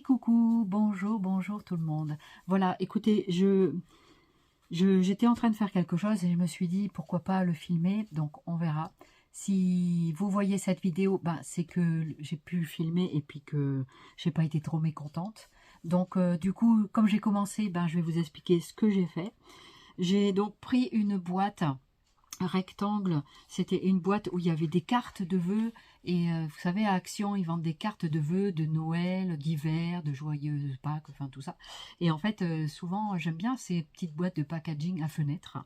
coucou, bonjour, bonjour tout le monde. Voilà, écoutez, j'étais en train de faire quelque chose et je me suis dit pourquoi pas le filmer, donc on verra. Si vous voyez cette vidéo, ben, c'est que j'ai pu le filmer et puis que j'ai pas été trop mécontente. Donc du coup, comme j'ai commencé, ben, je vais vous expliquer ce que j'ai fait. J'ai donc pris une boîte rectangle, c'était une boîte où il y avait des cartes de vœux et vous savez à Action ils vendent des cartes de vœux de Noël, d'hiver, de joyeuses Pâques, enfin tout ça. Et en fait souvent j'aime bien ces petites boîtes de packaging à fenêtre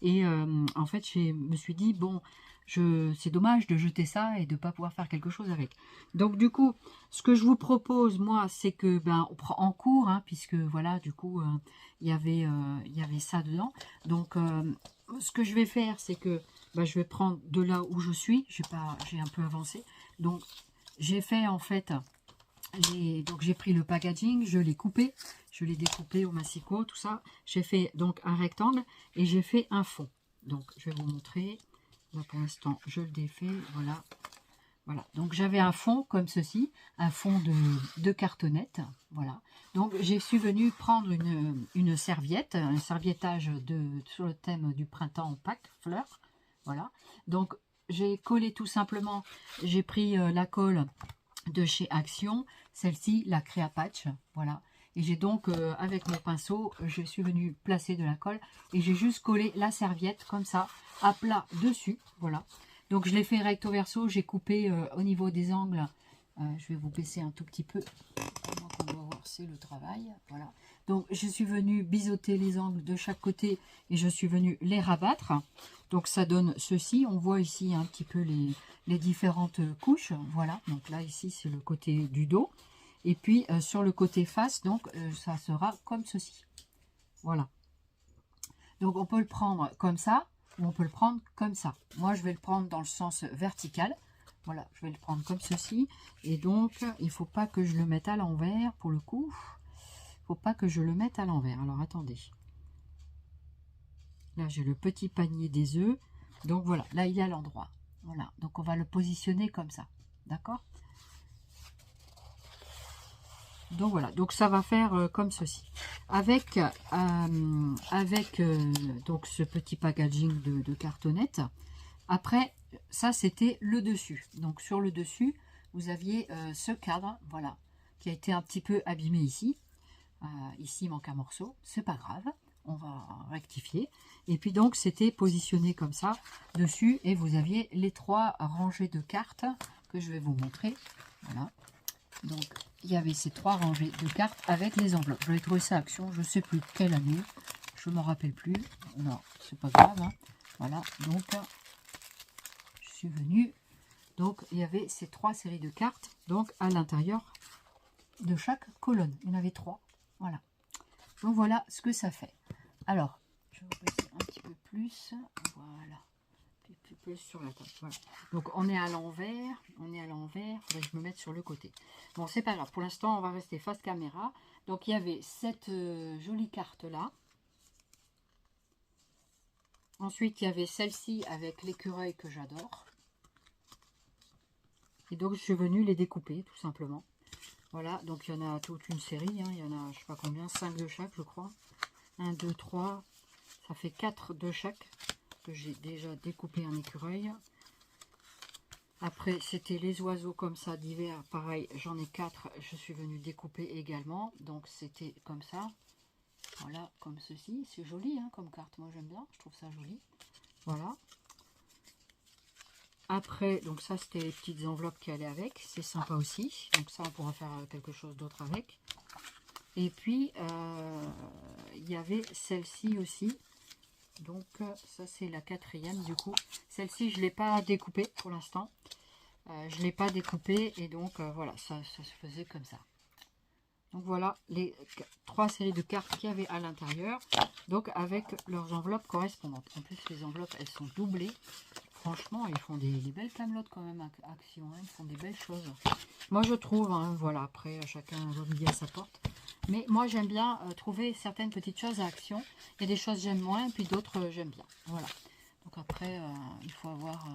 et en fait je me suis dit bon, c'est dommage de jeter ça et de pas pouvoir faire quelque chose avec. Donc du coup ce que je vous propose moi c'est que ben on prend en cours hein, puisque voilà du coup il y avait ça dedans. Donc ce que je vais faire, c'est que bah, je vais prendre de là où je suis. J'ai un peu avancé. Donc, j'ai fait en fait, j'ai pris le packaging, je l'ai coupé, je l'ai découpé au massicot, tout ça. J'ai fait donc un rectangle et j'ai fait un fond. Donc, je vais vous montrer. Là, pour l'instant, je le défais. Voilà. Voilà, donc j'avais un fond comme ceci, un fond de cartonnette, voilà. Donc je suis venue prendre une serviette, un serviettage sur le thème du printemps Pâques, fleurs, voilà. Donc j'ai collé tout simplement, j'ai pris la colle de chez Action, celle-ci, la Créa Patch, voilà. Et j'ai donc, avec mon pinceau, je suis venue placer de la colle et j'ai juste collé la serviette comme ça, à plat dessus, voilà. Donc je l'ai fait recto verso, j'ai coupé au niveau des angles, je vais vous baisser un tout petit peu, comment qu'on doit voir, c'est le travail, voilà. Donc je suis venue biseauter les angles de chaque côté et je suis venue les rabattre. Donc ça donne ceci, on voit ici un petit peu les différentes couches, voilà. Donc là ici c'est le côté du dos. Et puis sur le côté face, donc ça sera comme ceci, voilà. Donc on peut le prendre comme ça, ou on peut le prendre comme ça. Moi, je vais le prendre dans le sens vertical. Voilà, je vais le prendre comme ceci. Et donc, il ne faut pas que je le mette à l'envers, pour le coup. Il ne faut pas que je le mette à l'envers. Alors, attendez. Là, j'ai le petit panier des œufs. Donc, voilà, là, il est à l'endroit. Voilà, donc on va le positionner comme ça. D'accord ? Donc voilà, donc ça va faire comme ceci. Avec donc ce petit packaging de cartonnette. Après, ça c'était le dessus. Donc sur le dessus, vous aviez ce cadre, voilà, qui a été un petit peu abîmé ici. Ici il manque un morceau, c'est pas grave, on va rectifier. Et puis donc c'était positionné comme ça dessus et vous aviez les 3 rangées de cartes que je vais vous montrer. Voilà. Donc, il y avait ces 3 rangées de cartes avec les enveloppes. J'avais trouvé ça à Action, je ne sais plus quelle année, je ne m'en rappelle plus. Non, c'est pas grave. Hein. Voilà, donc, je suis venue. Donc, il y avait ces 3 séries de cartes, donc à l'intérieur de chaque colonne. Il y en avait 3. Voilà. Donc, voilà ce que ça fait. Alors, je vais vous passer un petit peu plus. Voilà. Plus sur la table. Voilà. Donc on est à l'envers, faudrait que je me mette sur le côté. Bon, c'est pas grave, pour l'instant on va rester face caméra. Donc il y avait cette jolie carte là. Ensuite il y avait celle-ci avec l'écureuil que j'adore. Et donc je suis venue les découper tout simplement. Voilà, donc il y en a toute une série, hein. Il y en a je sais pas combien, 5 de chaque je crois. 1, 2, 3, ça fait 4 de chaque que j'ai déjà découpé un écureuil. Après, c'était les oiseaux comme ça d'hiver. Pareil, j'en ai 4. Je suis venue découper également. Donc, c'était comme ça. Voilà, comme ceci. C'est joli hein, comme carte. Moi, j'aime bien. Je trouve ça joli. Voilà. Après, donc ça, c'était les petites enveloppes qui allaient avec. C'est sympa aussi. Donc, ça, on pourra faire quelque chose d'autre avec. Et puis, il y avait celle-ci aussi. Donc, ça, c'est la 4e du coup. Celle-ci, je ne l'ai pas découpée pour l'instant. Je ne l'ai pas découpé et donc voilà, ça se faisait comme ça. Donc voilà les 3 séries de cartes qu'il y avait à l'intérieur, donc avec leurs enveloppes correspondantes. En plus les enveloppes elles sont doublées. Franchement ils font des belles camelotes quand même à Action, hein. Ils font des belles choses. Moi je trouve, hein, voilà, après chacun va midi à sa porte. Mais moi j'aime bien trouver certaines petites choses à Action. Il y a des choses j'aime moins puis d'autres j'aime bien. Voilà. Donc après il faut avoir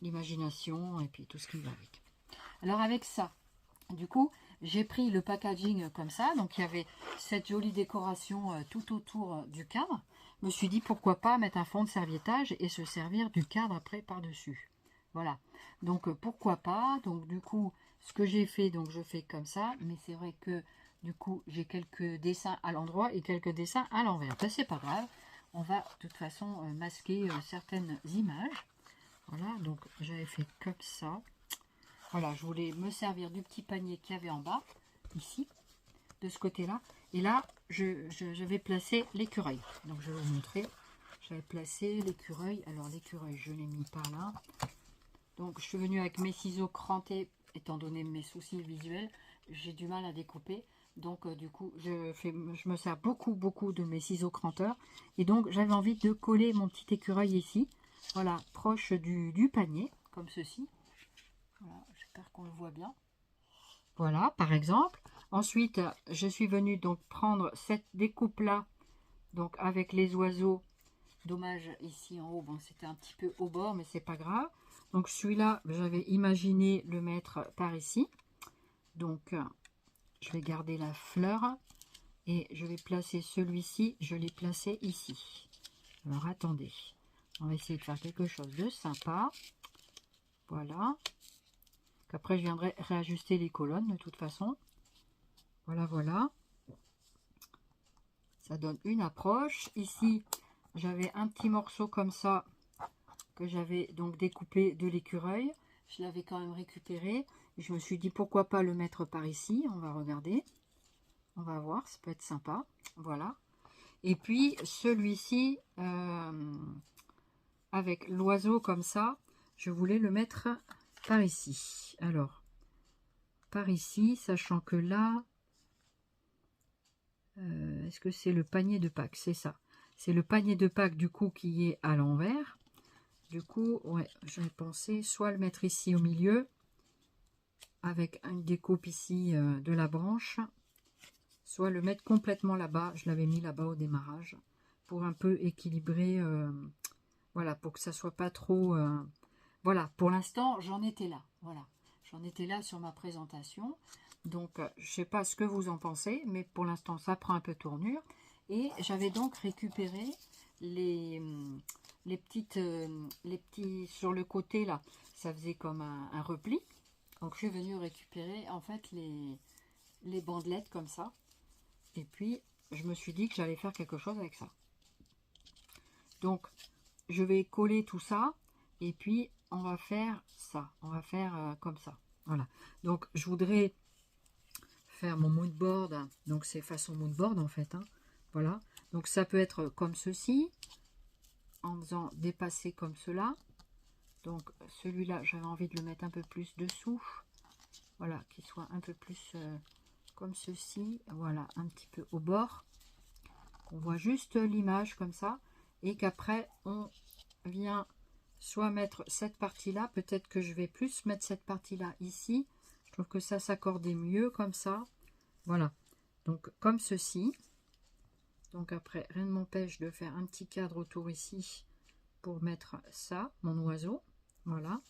l'imagination et puis tout ce qui va avec. Alors avec ça, du coup, j'ai pris le packaging comme ça, donc il y avait cette jolie décoration tout autour du cadre. Je me suis dit pourquoi pas mettre un fond de serviettage et se servir du cadre après par-dessus. Voilà, donc pourquoi pas. Donc du coup, ce que j'ai fait, donc je fais comme ça, mais c'est vrai que du coup j'ai quelques dessins à l'endroit et quelques dessins à l'envers. Ben, c'est pas grave, on va de toute façon masquer certaines images. Voilà, donc j'avais fait comme ça. Voilà, je voulais me servir du petit panier qu'il y avait en bas, ici, de ce côté-là. Et là, je vais placer l'écureuil. Donc je vais vous montrer. J'avais placé l'écureuil. Alors l'écureuil, je l'ai mis par là. Donc je suis venue avec mes ciseaux crantés, étant donné mes soucis visuels. J'ai du mal à découper. Donc du coup, je me sers beaucoup de mes ciseaux cranteurs. Et donc j'avais envie de coller mon petit écureuil ici. Voilà, proche du panier, comme ceci. Voilà, j'espère qu'on le voit bien. Voilà, par exemple. Ensuite, je suis venue donc prendre cette découpe-là, donc avec les oiseaux. Dommage, ici en haut, bon, c'était un petit peu au bord, mais c'est pas grave. Donc celui-là, j'avais imaginé le mettre par ici. Donc, je vais garder la fleur et je vais placer celui-ci, je l'ai placé ici. Alors, attendez, on va essayer de faire quelque chose de sympa. Voilà. Après, je viendrai réajuster les colonnes de toute façon. Voilà, voilà. Ça donne une approche. Ici, j'avais un petit morceau comme ça que j'avais donc découpé de l'écureuil. Je l'avais quand même récupéré. Je me suis dit pourquoi pas le mettre par ici. On va regarder. On va voir, ça peut être sympa. Voilà. Et puis celui-ci, avec l'oiseau comme ça, je voulais le mettre par ici. Alors, par ici, sachant que là, est-ce que c'est le panier de Pâques? C'est ça. C'est le panier de Pâques du coup qui est à l'envers. Du coup, ouais, j'avais pensé soit le mettre ici au milieu, avec une découpe ici de la branche, soit le mettre complètement là-bas. Je l'avais mis là-bas au démarrage, pour un peu équilibrer, voilà, pour que ça soit pas trop... voilà, pour l'instant, j'en étais là. Voilà, j'en étais là sur ma présentation. Donc, je sais pas ce que vous en pensez, mais pour l'instant, ça prend un peu tournure. Et j'avais donc récupéré les petits sur le côté là, ça faisait comme un repli. Donc, je suis venue récupérer en fait les bandelettes comme ça. Et puis, je me suis dit que j'allais faire quelque chose avec ça. Donc, je vais coller tout ça. Et puis, on va faire ça. On va faire comme ça. Voilà. Donc, je voudrais faire mon moodboard. Donc, c'est façon moodboard en fait. Hein. Voilà. Donc, ça peut être comme ceci. En faisant dépasser comme cela. Donc, celui-là, j'avais envie de le mettre un peu plus dessous. Voilà. Qu'il soit un peu plus comme ceci. Voilà. Un petit peu au bord. On voit juste l'image comme ça. Et qu'après, on vient... soit mettre cette partie-là, peut-être que je vais plus mettre cette partie-là ici. Je trouve que ça s'accordait mieux comme ça. Voilà, donc comme ceci. Donc après, rien ne m'empêche de faire un petit cadre autour ici pour mettre ça, mon oiseau. Voilà.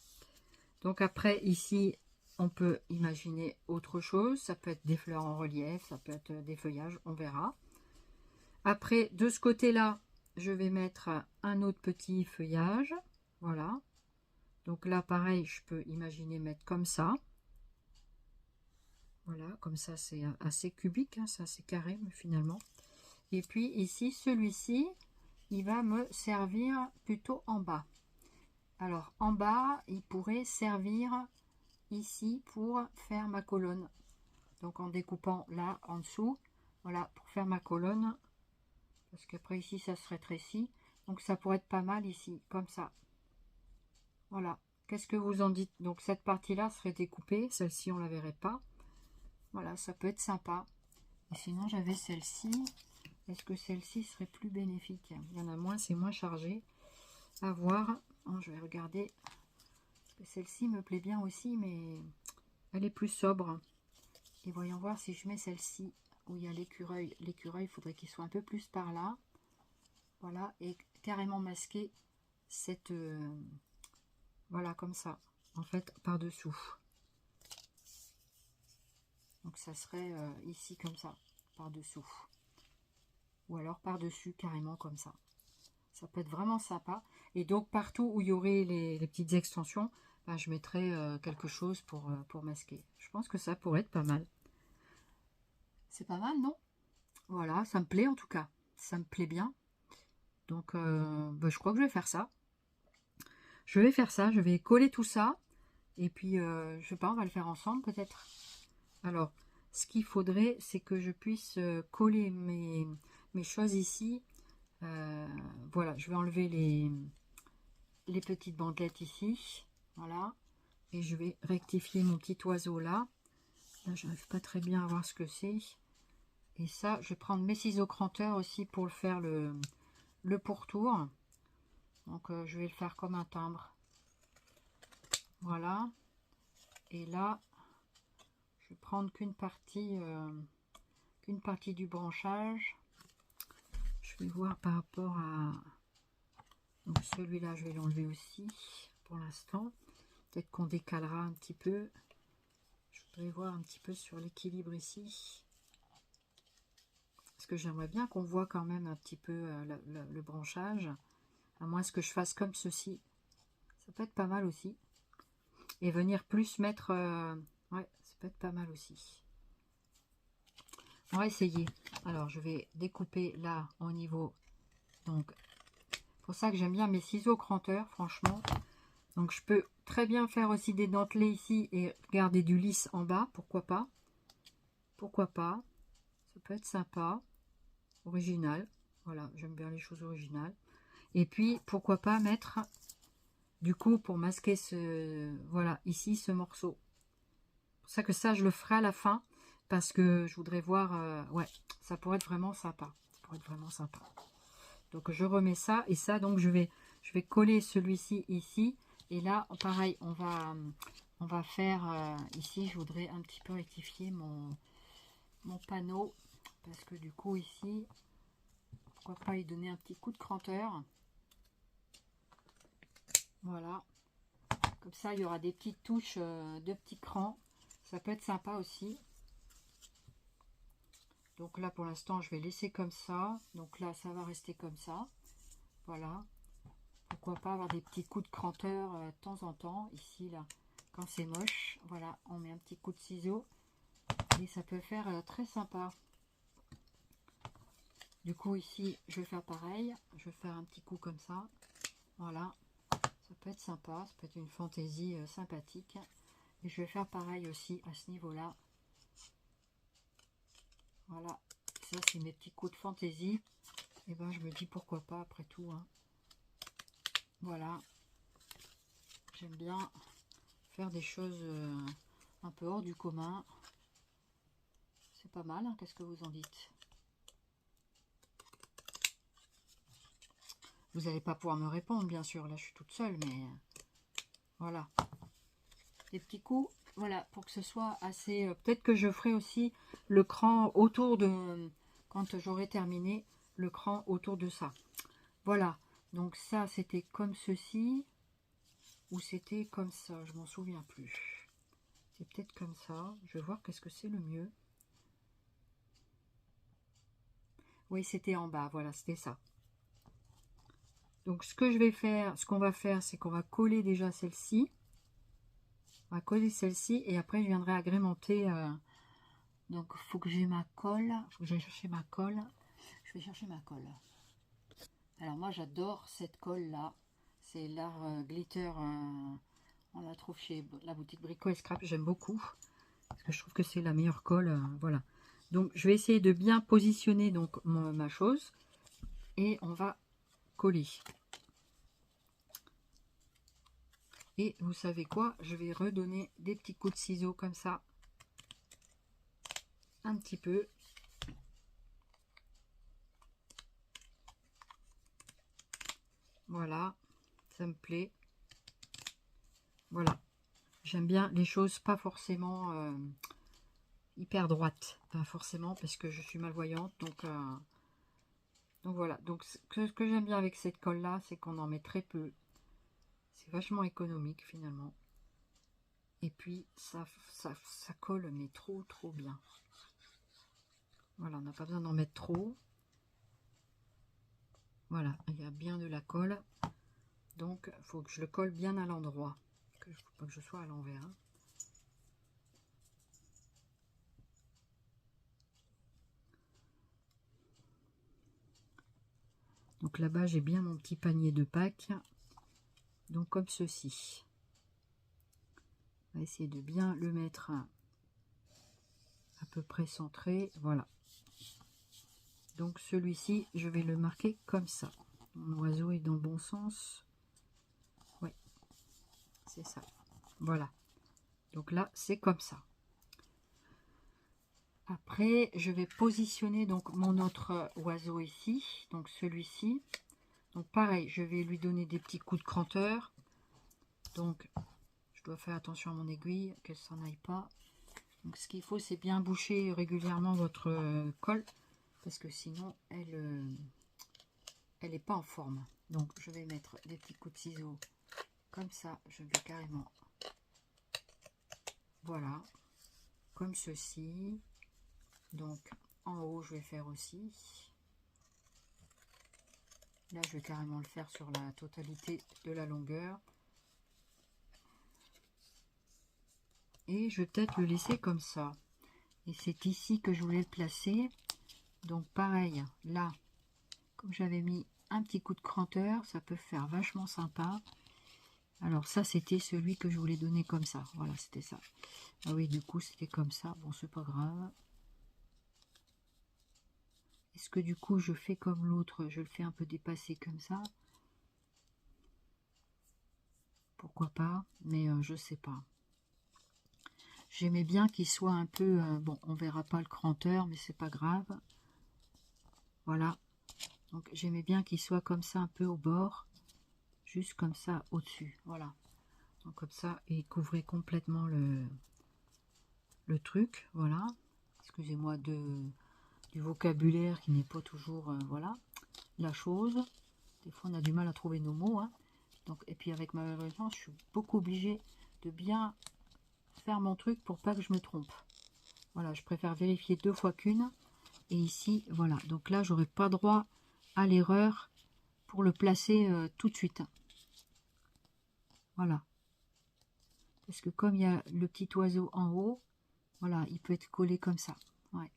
Donc après, ici, on peut imaginer autre chose. Ça peut être des fleurs en relief, ça peut être des feuillages, on verra. Après, de ce côté-là, je vais mettre un autre petit feuillage. Voilà. Donc là, pareil, je peux imaginer mettre comme ça. Voilà, comme ça, c'est assez cubique, hein, c'est assez carré, mais finalement. Et puis ici, celui-ci, il va me servir plutôt en bas. Alors, en bas, il pourrait servir ici pour faire ma colonne. Donc, en découpant là, en dessous, voilà, pour faire ma colonne. Parce qu'après, ici, ça se rétrécit. Donc, ça pourrait être pas mal ici, comme ça. Voilà. Qu'est-ce que vous en dites? Donc cette partie-là serait découpée, celle-ci on la verrait pas. Voilà, ça peut être sympa. Et sinon j'avais celle-ci. Est-ce que celle-ci serait plus bénéfique? Il y en a moins, c'est moins chargé. À voir. Oh, je vais regarder. Celle-ci me plaît bien aussi, mais elle est plus sobre. Et voyons voir si je mets celle-ci où il y a l'écureuil. L'écureuil, il faudrait qu'il soit un peu plus par là. Voilà, et carrément masquer cette... voilà, comme ça, en fait, par-dessous. Donc ça serait ici comme ça, par-dessous. Ou alors par-dessus, carrément comme ça. Ça peut être vraiment sympa. Et donc partout où il y aurait les petites extensions, ben, je mettrai quelque chose pour masquer. Je pense que ça pourrait être pas mal. C'est pas mal, non? Voilà, ça me plaît en tout cas. Ça me plaît bien. Donc ben, je crois que je vais faire ça. Je vais faire ça, je vais coller tout ça. Et puis, je sais pas, on va le faire ensemble peut-être. Alors, ce qu'il faudrait, c'est que je puisse coller mes choses ici. Voilà, je vais enlever les petites bandelettes ici. Voilà. Et je vais rectifier mon petit oiseau là. Là, je n'arrive pas très bien à voir ce que c'est. Et ça, je vais prendre mes ciseaux cranteurs aussi pour le faire le pourtour. Donc, je vais le faire comme un timbre. Voilà. Et là, je vais prendre qu'une partie du branchage. Je vais voir par rapport à... Donc celui-là, je vais l'enlever aussi pour l'instant. Peut-être qu'on décalera un petit peu. Je voudrais voir un petit peu sur l'équilibre ici. Parce que j'aimerais bien qu'on voit quand même un petit peu le branchage. À moins que je fasse comme ceci. Ça peut être pas mal aussi. Et venir plus mettre... ouais, ça peut être pas mal aussi. On va essayer. Alors, je vais découper là au niveau... Donc, c'est pour ça que j'aime bien mes ciseaux cranteurs, franchement. Donc, je peux très bien faire aussi des dentelés ici et garder du lisse en bas. Pourquoi pas? Pourquoi pas? Ça peut être sympa. Original. Voilà, j'aime bien les choses originales. Et puis, pourquoi pas mettre, du coup, pour masquer ce... Voilà, ici, ce morceau. C'est pour ça que ça, je le ferai à la fin. Parce que je voudrais voir... ouais, ça pourrait être vraiment sympa. Ça pourrait être vraiment sympa. Donc, je remets ça. Et ça, donc, je vais coller celui-ci ici. Et là, pareil, on va faire... ici, je voudrais un petit peu rectifier mon panneau. Parce que du coup, ici... Pourquoi pas y donner un petit coup de cranteur. Voilà. Comme ça, il y aura des petites touches de petits crans. Ça peut être sympa aussi. Donc là, pour l'instant, je vais laisser comme ça. Donc là, ça va rester comme ça. Voilà. Pourquoi pas avoir des petits coups de cranteur de temps en temps. Ici, là, quand c'est moche. Voilà, on met un petit coup de ciseau. Et ça peut faire très sympa. Du coup, ici, je vais faire pareil. Je vais faire un petit coup comme ça. Voilà. Ça peut être sympa. Ça peut être une fantaisie sympathique. Et je vais faire pareil aussi à ce niveau-là. Voilà. Ça, c'est mes petits coups de fantaisie. Et ben, je me dis pourquoi pas après tout. Hein. Voilà. J'aime bien faire des choses un peu hors du commun. C'est pas mal. Hein. Qu'est-ce que vous en dites? Vous n'allez pas pouvoir me répondre, bien sûr. Là, je suis toute seule, mais voilà. Des petits coups, voilà, pour que ce soit assez... peut-être que je ferai aussi le cran autour de... Quand j'aurai terminé, le cran autour de ça. Voilà. Donc ça, c'était comme ceci. Ou c'était comme ça. Je m'en souviens plus. C'est peut-être comme ça. Je vais voir qu'est-ce que c'est le mieux. Oui, c'était en bas. Voilà, c'était ça. Donc, ce que je vais faire, ce qu'on va faire, c'est qu'on va coller déjà celle-ci. On va coller celle-ci et après, je viendrai agrémenter. Donc, il faut que j'ai ma colle. Il faut que j'aille chercher ma colle. Je vais chercher ma colle. Alors, moi, j'adore cette colle-là. C'est l'art glitter. On la trouve chez la boutique Brico et Scrap. J'aime beaucoup. Parce que je trouve que c'est la meilleure colle. Voilà. Donc, je vais essayer de bien positionner donc ma chose. Et on va coller. Et vous savez quoi? Je vais redonner des petits coups de ciseaux comme ça. Un petit peu. Voilà. Ça me plaît. Voilà. J'aime bien les choses pas forcément hyper droites. Pas forcément parce que je suis malvoyante. Donc voilà. Donc ce que j'aime bien avec cette colle là, c'est qu'on en met très peu. C'est vachement économique finalement. Et puis ça colle mais trop bien. Voilà, on n'a pas besoin d'en mettre trop. Voilà, il y a bien de la colle. Donc il faut que je le colle bien à l'endroit. Il ne faut pas que je sois à l'envers. Hein. Donc là-bas, j'ai bien mon petit panier de Pâques. Donc comme ceci. On va essayer de bien le mettre à peu près centré. Voilà. Donc celui-ci, je vais le marquer comme ça. Mon oiseau est dans le bon sens. Oui, c'est ça. Voilà. Donc là, c'est comme ça. Après, je vais positionner donc mon autre oiseau ici. Donc celui-ci. Donc pareil, je vais lui donner des petits coups de cranteur. Donc, je dois faire attention à mon aiguille, qu'elle s'en aille pas. Donc ce qu'il faut, c'est bien boucher régulièrement votre colle. Parce que sinon, elle n'est pas en forme. Donc je vais mettre des petits coups de ciseaux comme ça. Je vais carrément, voilà, comme ceci. Donc en haut, je vais faire aussi. Là, je vais carrément le faire sur la totalité de la longueur. Et je vais peut-être le laisser comme ça. Et c'est ici que je voulais le placer. Donc pareil, là, comme j'avais mis un petit coup de cranteur, ça peut faire vachement sympa. Alors ça, c'était celui que je voulais donner comme ça. Voilà, c'était ça. Ah oui, du coup, c'était comme ça. Bon, c'est pas grave. Est-ce que du coup, je fais comme l'autre? Je le fais un peu dépasser comme ça. Pourquoi pas? Mais je sais pas. J'aimais bien qu'il soit un peu... bon, on verra pas le cranteur, mais c'est pas grave. Voilà. Donc, j'aimais bien qu'il soit comme ça, un peu au bord. Juste comme ça, au-dessus. Voilà. Donc, comme ça, et couvrir complètement le truc. Voilà. Excusez-moi du vocabulaire qui n'est pas toujours... voilà. La chose. Des fois, on a du mal à trouver nos mots. Hein. Donc, et puis, avec ma version, je suis beaucoup obligée de bien faire mon truc pour pas que je me trompe. Voilà, je préfère vérifier 2 fois qu'une. Et ici, voilà. Donc là, j'aurai pas droit à l'erreur pour le placer tout de suite. Voilà. Parce que comme il y a le petit oiseau en haut, voilà, il peut être collé comme ça. Ouais.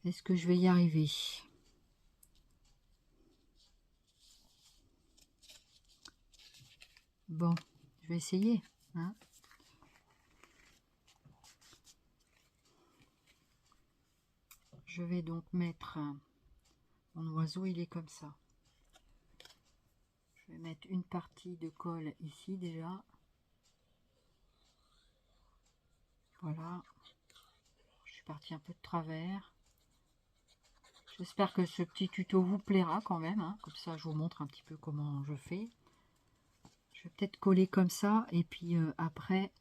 Est-ce que je vais y arriver? Bon, je vais essayer. Hein. Je vais donc mettre... mon oiseau, il est comme ça. Je vais mettre une partie de colle ici déjà. Voilà. Je suis partie un peu de travers. J'espère que ce petit tuto vous plaira quand même. Hein. Comme ça, je vous montre un petit peu comment je fais. Je vais peut-être coller comme ça. Et puis après,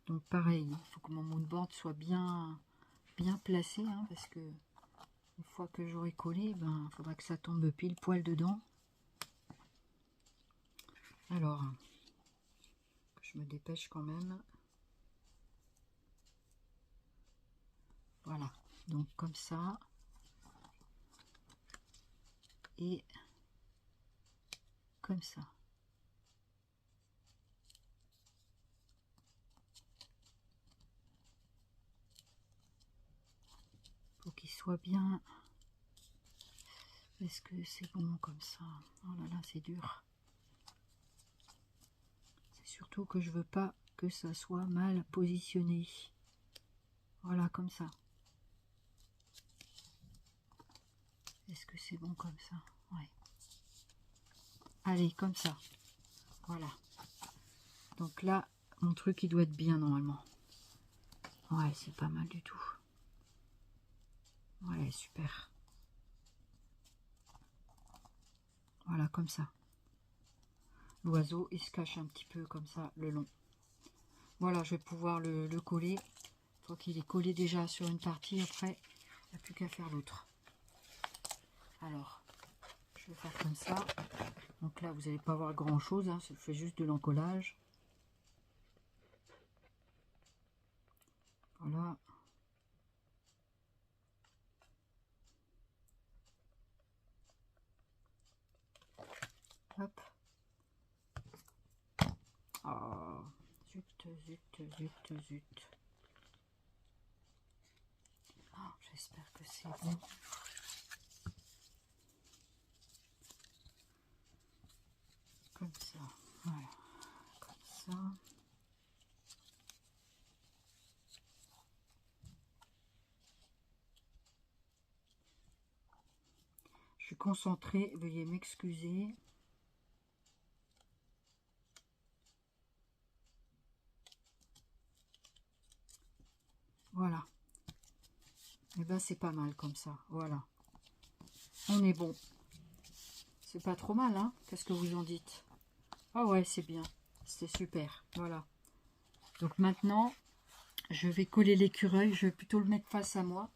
donc pareil, il faut que mon moodboard soit bien placé. Hein, parce que une fois que j'aurai collé, ben, il faudra que ça tombe pile poil dedans. Alors, que je me dépêche quand même. Voilà, donc comme ça. Et comme ça. Faut qu'il soit bien. Est-ce que c'est bon comme ça? Oh là là, c'est dur. C'est surtout que je veux pas que ça soit mal positionné. Voilà, comme ça. Est-ce que c'est bon comme ça? Ouais. Allez, comme ça. Voilà. Donc là, mon truc, il doit être bien normalement. Ouais, c'est pas mal du tout. Ouais, super. Voilà, comme ça. L'oiseau, il se cache un petit peu comme ça, le long. Voilà, je vais pouvoir le coller. Une fois qu'il est collé déjà sur une partie, après, il n'y a plus qu'à faire l'autre. Alors, je vais faire comme ça. Donc là, vous n'allez pas voir grand chose, hein, je fais juste de l'encollage. Voilà. Hop. Oh, zut, zut, zut, zut. Oh, j'espère que c'est bon. Comme ça, voilà, comme ça. Je suis concentrée, veuillez m'excuser. Voilà. Et ben c'est pas mal comme ça, voilà. On est bon. C'est pas trop mal, hein? Qu'est-ce que vous en dites? Ah ouais, c'est bien. C'est super, voilà. Donc maintenant, je vais coller l'écureuil. Je vais plutôt le mettre face à moi.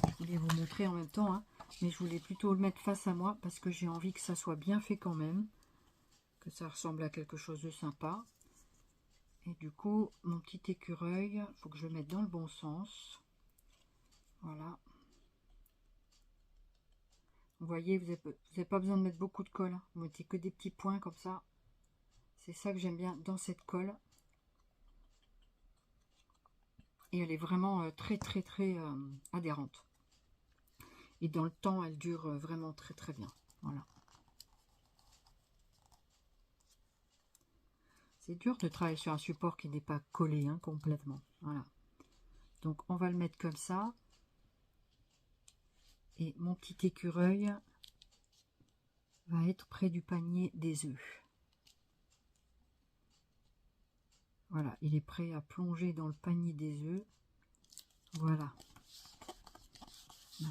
Je voulais vous montrer en même temps, hein. Mais je voulais plutôt le mettre face à moi parce que j'ai envie que ça soit bien fait quand même. Que ça ressemble à quelque chose de sympa. Et du coup, mon petit écureuil, il faut que je le mette dans le bon sens. Voilà. Vous voyez, vous n'avez pas besoin de mettre beaucoup de colle. Hein. Vous mettez que des petits points comme ça. C'est ça que j'aime bien dans cette colle. Et elle est vraiment très adhérente. Et dans le temps, elle dure vraiment très bien. Voilà. C'est dur de travailler sur un support qui n'est pas collé hein, complètement. Voilà. Donc on va le mettre comme ça. Et mon petit écureuil va être près du panier des œufs. Voilà, il est prêt à plonger dans le panier des œufs. Voilà.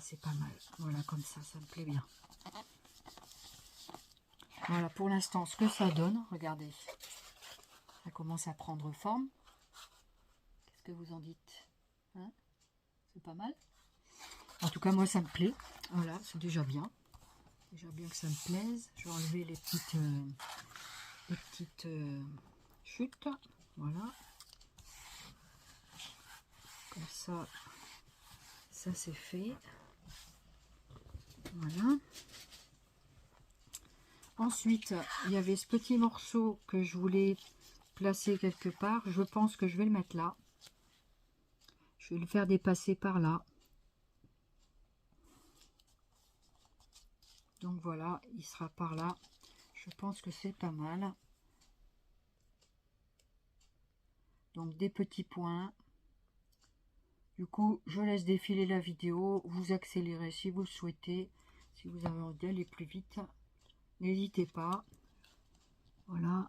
C'est pas mal. Voilà, comme ça me plaît bien. Voilà, pour l'instant, ce que ça donne. Regardez. Ça commence à prendre forme. Qu'est-ce que vous en dites hein? C'est pas mal. En tout cas, moi, ça me plaît. Voilà, c'est déjà bien. Déjà bien que ça me plaise. Je vais enlever les petites chutes. Voilà. Comme ça, ça c'est fait. Voilà. Ensuite, il y avait ce petit morceau que je voulais placer quelque part. Je pense que je vais le mettre là. Je vais le faire dépasser par là. Donc voilà, il sera par là. Je pense que c'est pas mal. Donc des petits points. Du coup, je laisse défiler la vidéo. Vous accélérez si vous le souhaitez. Si vous avez envie d'aller plus vite, n'hésitez pas. Voilà.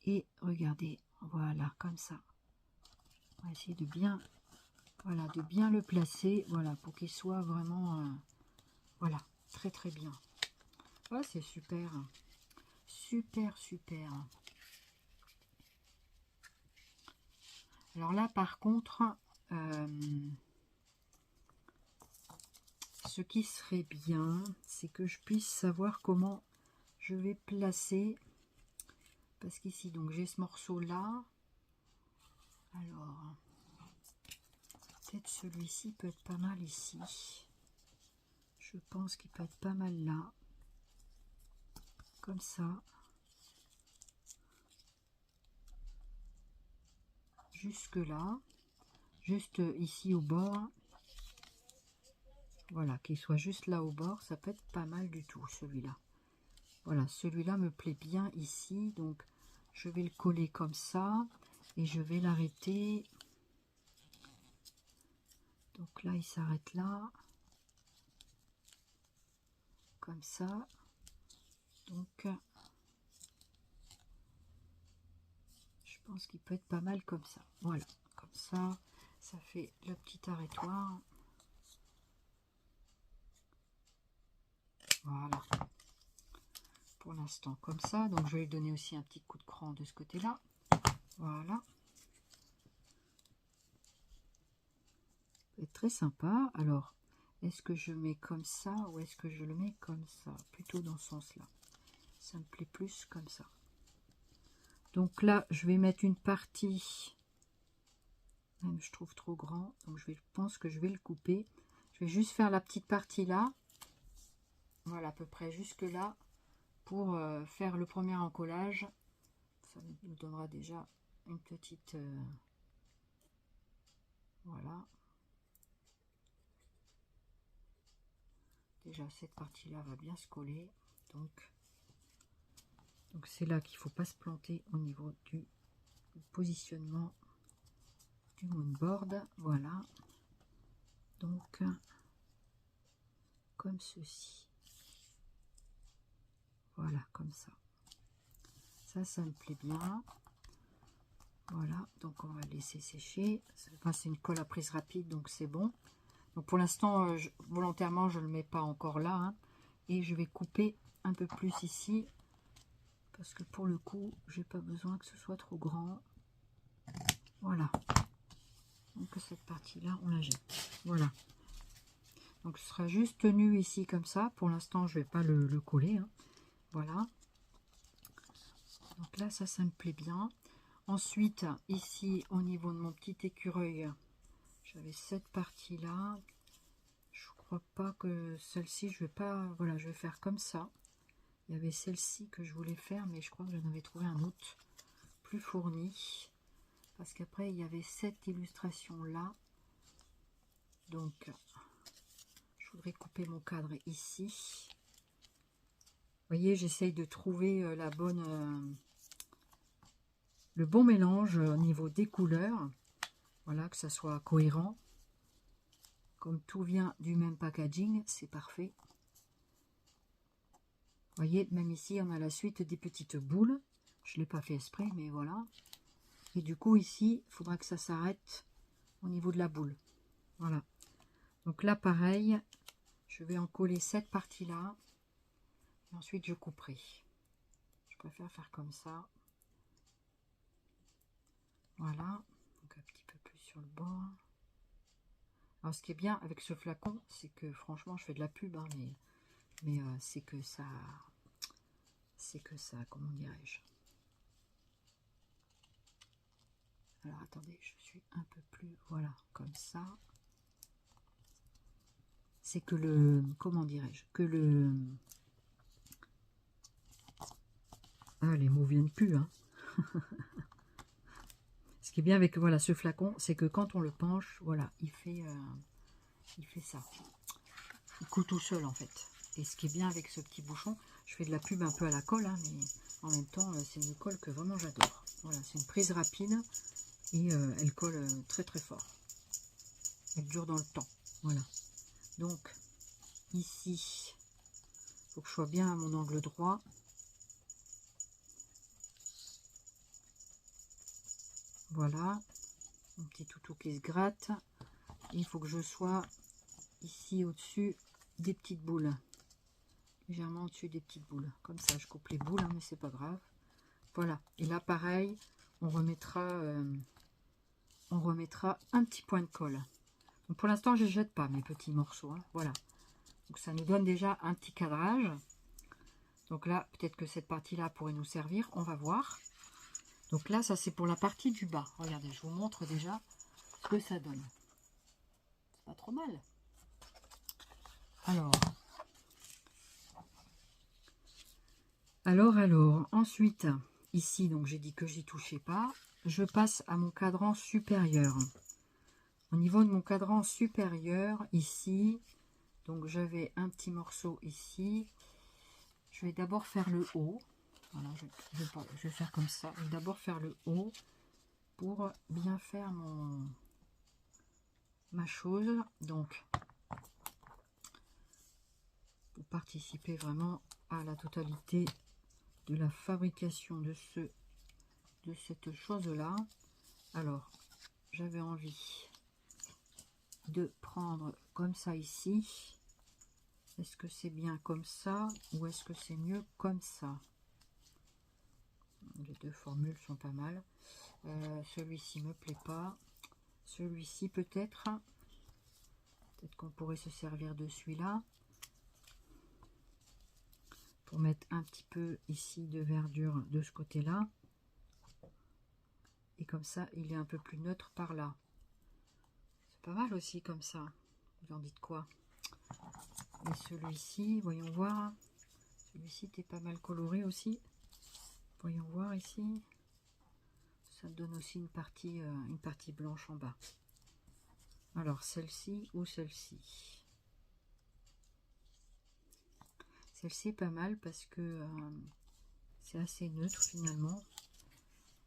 Et regardez, voilà, comme ça. On va essayer de bien, voilà, de bien le placer, voilà, pour qu'il soit vraiment, voilà, très bien. Oh, c'est super, super. Alors là, par contre, ce qui serait bien, c'est que je puisse savoir comment je vais placer, parce qu'ici, donc j'ai ce morceau-là. Alors, peut-être celui-ci peut être pas mal ici. Je pense qu'il peut être pas mal là. Comme ça. Jusque là. Juste ici au bord. Voilà, qu'il soit juste là au bord. Ça peut être pas mal du tout, celui-là. Voilà, celui-là me plaît bien ici. Donc, je vais le coller comme ça. Et je vais l'arrêter. Donc là, il s'arrête là. Comme ça. Donc, je pense qu'il peut être pas mal comme ça. Voilà, comme ça, ça fait le petit arrêtoir. Voilà. Pour l'instant, comme ça. Donc, je vais lui donner aussi un petit coup de cran de ce côté-là. Voilà. Ça peut être très sympa. Alors, est-ce que je mets comme ça ou est-ce que je le mets comme ça? Plutôt dans ce sens-là. Ça me plaît plus comme ça. Donc là, je vais mettre une partie, même je trouve trop grand, donc je pense que je vais le couper. Je vais juste faire la petite partie là, voilà, à peu près jusque là, pour faire le premier encollage. Ça nous donnera déjà une petite... voilà. Déjà, cette partie-là va bien se coller. Donc c'est là qu'il ne faut pas se planter au niveau du positionnement du moonboard. Voilà. Donc, comme ceci. Voilà, comme ça. Ça me plaît bien. Voilà, donc on va le laisser sécher. Enfin, c'est une colle à prise rapide, donc c'est bon. Donc pour l'instant, volontairement, je ne le mets pas encore là. Hein, et je vais couper un peu plus ici. Parce que pour le coup, j'ai pas besoin que ce soit trop grand. Voilà. Donc cette partie-là, on la jette. Voilà. Donc ce sera juste tenu ici comme ça. Pour l'instant, je vais pas le coller. Hein. Voilà. Donc là, ça me plaît bien. Ensuite, ici, au niveau de mon petit écureuil, j'avais cette partie-là. Je crois pas que celle-ci, je vais pas... Voilà, je vais faire comme ça. Il y avait celle-ci que je voulais faire, mais je crois que j'en avais trouvé un autre plus fourni. Parce qu'après, il y avait cette illustration-là. Donc, je voudrais couper mon cadre ici. Vous voyez, j'essaye de trouver le bon mélange au niveau des couleurs. Voilà, que ça soit cohérent. Comme tout vient du même packaging, c'est parfait. Vous voyez, même ici, on a la suite des petites boules. Je ne l'ai pas fait exprès, mais voilà. Et du coup, ici, il faudra que ça s'arrête au niveau de la boule. Voilà. Donc là, pareil, je vais en coller cette partie-là. Et ensuite, je couperai. Je préfère faire comme ça. Voilà. Donc un petit peu plus sur le bord. Alors, ce qui est bien avec ce flacon, c'est que franchement, je fais de la pub, hein, mais c'est que ça, comment dirais-je? Alors, attendez, je suis un peu plus, voilà, comme ça. C'est que comment dirais-je? Que ah, les mots viennent plus, hein. Ce qui est bien avec, voilà, ce flacon, c'est que quand on le penche, voilà, il fait ça. Il coule tout seul, en fait. Et ce qui est bien avec ce petit bouchon, je fais de la pub un peu à la colle, hein, mais en même temps, c'est une colle que vraiment j'adore. Voilà, c'est une prise rapide et elle colle très très fort. Elle dure dans le temps. Voilà. Donc, ici, il faut que je sois bien à mon angle droit. Voilà. Mon petit toutou qui se gratte. Et il faut que je sois ici au-dessus des petites boules. Légèrement au-dessus des petites boules. Comme ça, je coupe les boules, hein, mais c'est pas grave. Voilà. Et là, pareil, on remettra un petit point de colle. Donc pour l'instant, je ne jette pas mes petits morceaux. Hein. Voilà. Donc ça nous donne déjà un petit cadrage. Donc là, peut-être que cette partie-là pourrait nous servir. On va voir. Donc là, ça c'est pour la partie du bas. Regardez, je vous montre déjà ce que ça donne. C'est pas trop mal. Alors, ensuite, ici, donc j'ai dit que j'y touchais pas. Je passe à mon cadran supérieur. Au niveau de mon cadran supérieur, ici, donc j'avais un petit morceau ici. Je vais d'abord faire le haut. Voilà, je vais faire comme ça. Je vais d'abord faire le haut pour bien faire ma chose. Donc, pour participer vraiment à la totalité de la fabrication de cette chose-là. Alors, j'avais envie de prendre comme ça ici. Est-ce que c'est bien comme ça ou est-ce que c'est mieux comme ça? Les deux formules sont pas mal. Celui-ci me plaît pas. Celui-ci peut-être. Peut-être qu'on pourrait se servir de celui-là. Pour mettre un petit peu ici de verdure de ce côté-là. Et comme ça, il est un peu plus neutre par là. C'est pas mal aussi comme ça. Vous en dites quoi? Et celui-ci, voyons voir. Celui-ci était pas mal coloré aussi. Voyons voir ici. Ça donne aussi une partie blanche en bas. Alors, celle-ci ou celle-ci? Celle-ci est pas mal parce que c'est assez neutre finalement.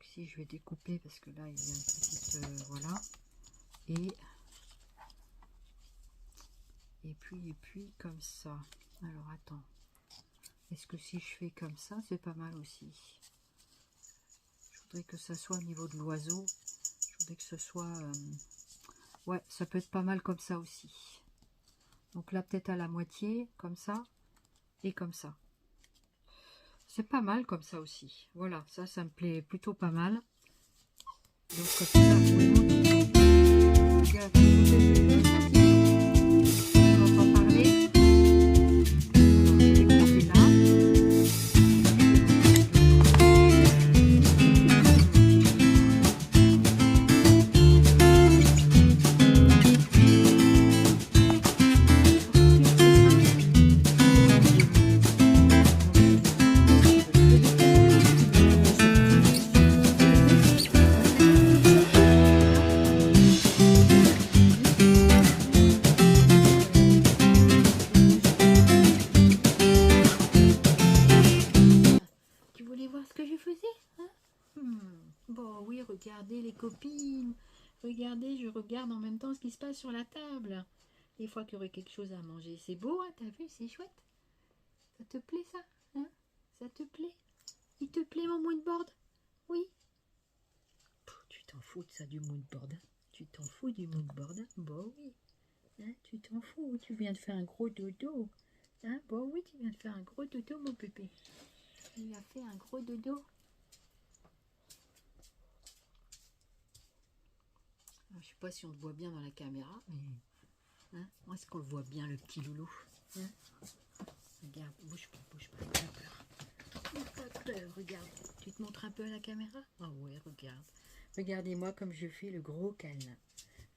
Ici, je vais découper parce que là, il y a une petite... voilà. Et puis, comme ça. Alors, attends. Est-ce que si je fais comme ça, c'est pas mal aussi? Je voudrais que ça soit au niveau de l'oiseau. Je voudrais que ce soit... ouais, ça peut être pas mal comme ça aussi. Donc là, peut-être à la moitié, comme ça, et comme ça. C'est pas mal comme ça aussi. Voilà, ça me plaît plutôt pas mal. Donc comme ça, on entend parler. Alors, je vais couper là. Bon, oui, regardez les copines. Regardez, je regarde en même temps ce qui se passe sur la table. Des fois qu'il y aurait quelque chose à manger. C'est beau, hein, t'as vu, c'est chouette. Ça te plaît, ça, hein? Ça te plaît? Il te plaît, mon moodboard? Oui. Tu t'en fous de ça, du moodboard, hein? Tu t'en fous du moodboard, hein? Bon, oui. Hein, tu t'en fous, tu viens de faire un gros dodo. Hein? Bon, oui, tu viens de faire un gros dodo, mon bébé. Tu as fait un gros dodo. Je sais pas si on te voit bien dans la caméra, mais hein, moi est-ce qu'on le voit bien, le petit loulou, hein? Regarde, bouge pas, pas peur. Pas peur, regarde. Tu te montres un peu à la caméra? Ah ouais, regarde. Regardez-moi comme je fais le gros câlin.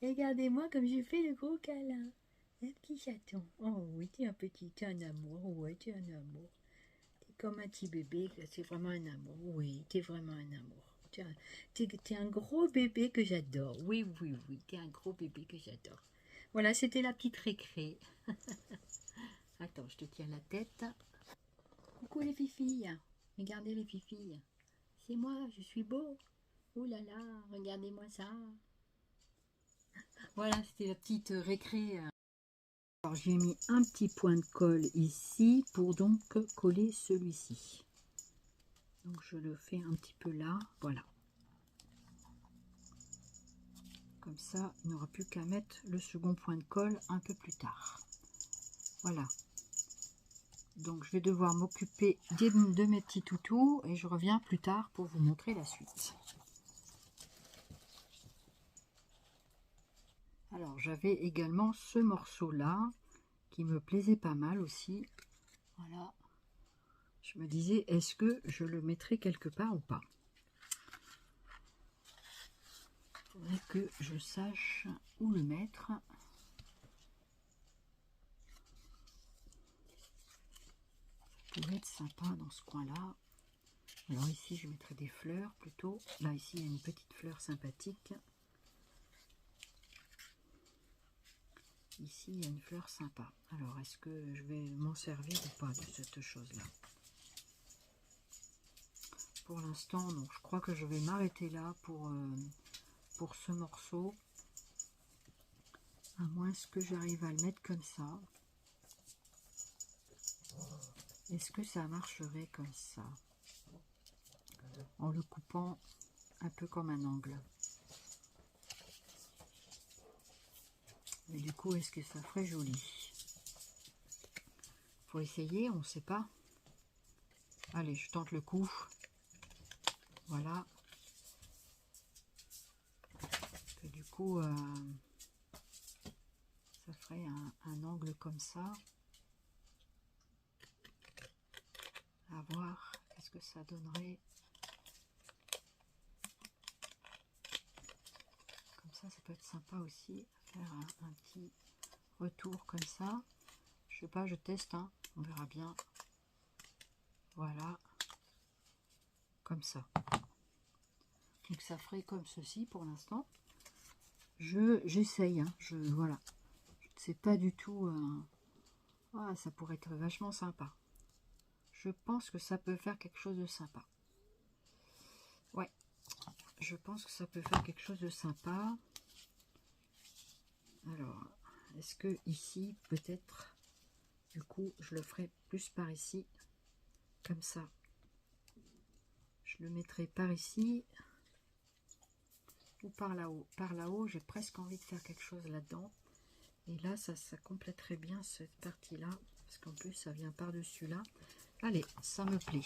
Regardez-moi comme je fais le gros câlin. Un petit chaton. Oh oui, t'es un amour. Ouais, t'es un amour. T'es comme un petit bébé, c'est vraiment un amour. Oui, t'es vraiment un amour. T'es un gros bébé que j'adore. Oui, t'es un gros bébé que j'adore. Voilà, c'était la petite récré. Attends, je te tiens la tête. Coucou les fifilles. Regardez les fifilles. C'est moi, je suis beau. Oh là là, regardez-moi ça. Voilà, c'était la petite récré. Alors, j'ai mis un petit point de colle ici pour donc coller celui-ci. Donc, je le fais un petit peu là. Voilà. Comme ça, il n'aura plus qu'à mettre le second point de colle un peu plus tard. Voilà. Donc, je vais devoir m'occuper de mes petits toutous et je reviens plus tard pour vous montrer la suite. Alors, j'avais également ce morceau-là qui me plaisait pas mal aussi. Voilà. Je me disais, est-ce que je le mettrai quelque part ou pas? Il faudrait que je sache où le mettre. Ça pourrait être sympa dans ce coin-là. Alors ici, je mettrai des fleurs plutôt. Là, ici, il y a une petite fleur sympathique. Ici, il y a une fleur sympa. Alors, est-ce que je vais m'en servir ou pas de cette chose-là? Pour l'instant, donc, je crois que je vais m'arrêter là pour ce morceau. À moins que j'arrive à le mettre comme ça. Est-ce que ça marcherait comme ça? En le coupant un peu comme un angle. Mais du coup, est-ce que ça ferait joli? Faut essayer, on ne sait pas. Allez, je tente le coup. Voilà. Que du coup, ça ferait un angle comme ça. À voir, qu'est-ce que ça donnerait. ça peut être sympa aussi. Faire un petit retour comme ça. Je sais pas, je teste, hein, on verra bien. Voilà. Comme ça. Donc ça ferait comme ceci pour l'instant. J'essaye, hein, voilà. C'est pas du tout... Ah, ça pourrait être vachement sympa. Je pense que ça peut faire quelque chose de sympa. Ouais, je pense que ça peut faire quelque chose de sympa. Alors, est-ce que ici, peut-être, du coup, je le ferai plus par ici, comme ça. Je le mettrai par ici, ou par là-haut. Par là-haut, j'ai presque envie de faire quelque chose là-dedans. Et là, ça compléterait bien cette partie-là, parce qu'en plus, ça vient par-dessus là. Allez, ça me plaît.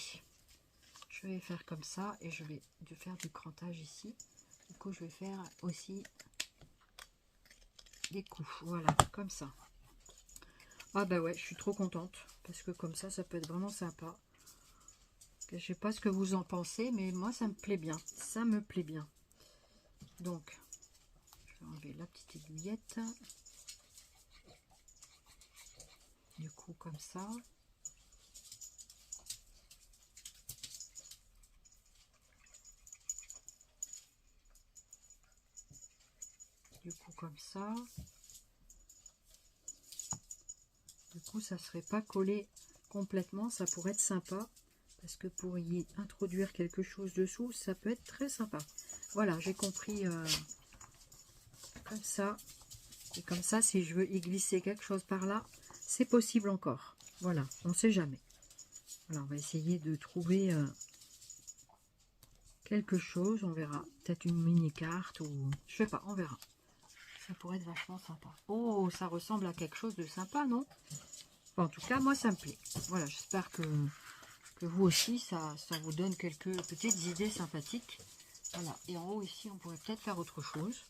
Je vais faire comme ça, et je vais faire du crantage ici. Du coup, je vais faire aussi des coups. Voilà, comme ça. Ah bah ouais, je suis trop contente, parce que comme ça peut être vraiment sympa. Je sais pas ce que vous en pensez, mais moi, ça me plaît bien. Ça me plaît bien. Donc, je vais enlever la petite aiguillette. Du coup, comme ça. Du coup, comme ça. Du coup, ça serait pas collé complètement. Ça pourrait être sympa. Parce que pour y introduire quelque chose dessous, ça peut être très sympa. Voilà, j'ai compris comme ça. Et comme ça, si je veux y glisser quelque chose par là, c'est possible encore. Voilà, on ne sait jamais. Voilà, on va essayer de trouver quelque chose. On verra. Peut-être une mini-carte ou... Je sais pas, on verra. Ça pourrait être vachement sympa. Oh, ça ressemble à quelque chose de sympa, non? Enfin, en tout cas, moi, ça me plaît. Voilà, j'espère que vous aussi, ça vous donne quelques petites idées sympathiques. Voilà, et en haut, ici, on pourrait peut-être faire autre chose.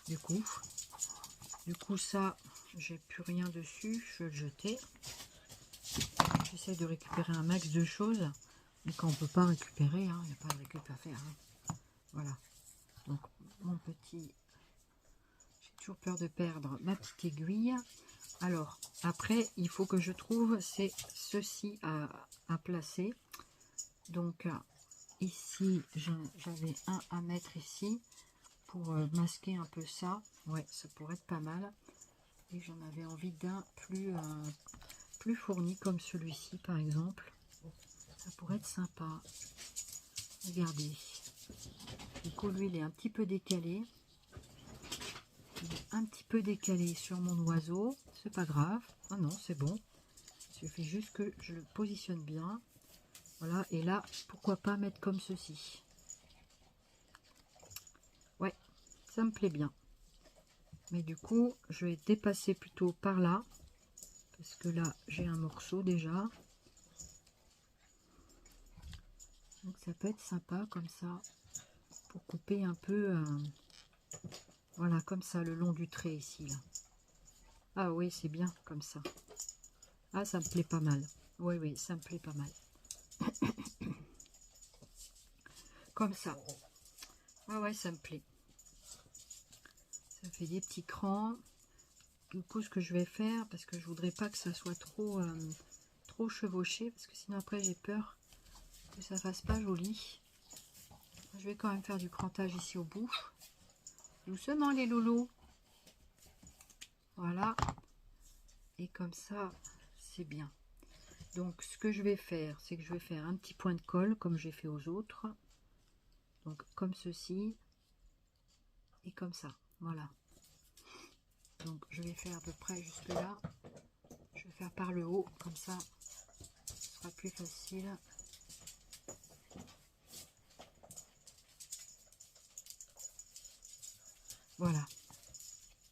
Du coup, ça, j'ai plus rien dessus. Je vais le jeter. J'essaie de récupérer un max de choses. Mais quand on ne peut pas récupérer, il n'y a pas de récup à faire. Hein. Voilà. Donc, mon petit... J'ai toujours peur de perdre ma petite aiguille. Alors, après, il faut que je trouve, c'est ceci à placer. Donc, ici, j'avais un à mettre ici pour masquer un peu ça. Ouais, ça pourrait être pas mal. Et j'en avais envie d'un plus fourni comme celui-ci, par exemple. Ça pourrait être sympa. Regardez. Du coup, lui, il est un petit peu décalé. Il est un petit peu décalé sur mon oiseau. C'est pas grave. Ah non, c'est bon. Il suffit juste que je le positionne bien. Voilà. Et là, pourquoi pas mettre comme ceci. Ouais, ça me plaît bien. Mais du coup, je vais dépasser plutôt par là. Parce que là, j'ai un morceau déjà. Donc ça peut être sympa comme ça. Pour couper un peu... voilà, comme ça, le long du trait ici. Là. Ah oui, c'est bien comme ça. Ah, ça me plaît pas mal. Oui, oui, ça me plaît pas mal. Comme ça. Ah ouais, ça me plaît. Ça fait des petits crans. Du coup, ce que je vais faire, parce que je voudrais pas que ça soit trop, trop chevauché, parce que sinon après j'ai peur que ça fasse pas joli. Je vais quand même faire du crantage ici au bout. Doucement les loulous. Voilà. Et comme ça, c'est bien. Donc, ce que je vais faire, c'est que je vais faire un petit point de colle, comme j'ai fait aux autres. Donc, comme ceci. Et comme ça. Voilà. Donc, je vais faire à peu près jusque là. Je vais faire par le haut, comme ça, ce sera plus facile. Voilà.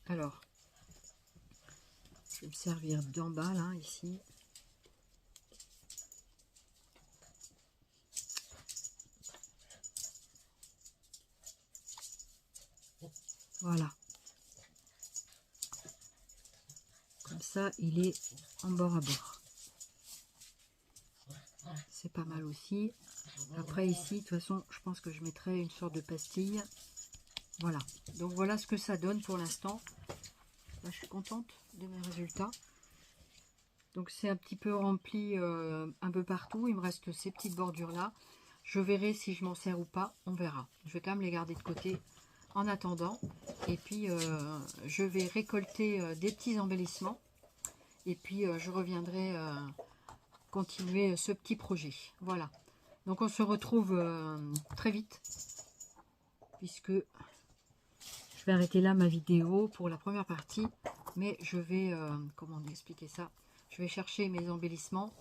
Alors, je vais me servir d'en bas, là, ici. Voilà. Comme ça, il est en bord à bord. C'est pas mal aussi. Après, ici, de toute façon, je pense que je mettrai une sorte de pastille. Voilà, donc voilà ce que ça donne pour l'instant. Là, je suis contente de mes résultats. Donc c'est un petit peu rempli un peu partout. Il me reste ces petites bordures là. Je verrai si je m'en sers ou pas. On verra. Je vais quand même les garder de côté en attendant. Et puis je vais récolter des petits embellissements. Et puis je reviendrai continuer ce petit projet. Voilà. Donc on se retrouve très vite. Puisque je vais arrêter là ma vidéo pour la première partie. Mais je vais, comment expliquer ça? Je vais chercher mes embellissements.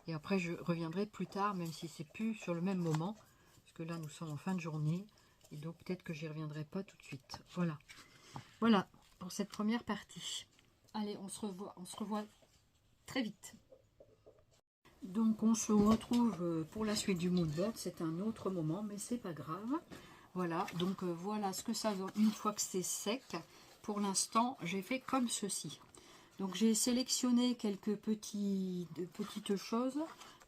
Et après, je reviendrai plus tard, même si c'est plus sur le même moment. Parce que là, nous sommes en fin de journée. Et donc, peut-être que j'y reviendrai pas tout de suite. Voilà. Voilà pour cette première partie. Allez, on se revoit très vite. Donc, on se retrouve pour la suite du moodboard. C'est un autre moment, mais c'est pas grave. Voilà, donc voilà ce que ça donne une fois que c'est sec. Pour l'instant, j'ai fait comme ceci. Donc j'ai sélectionné quelques petites choses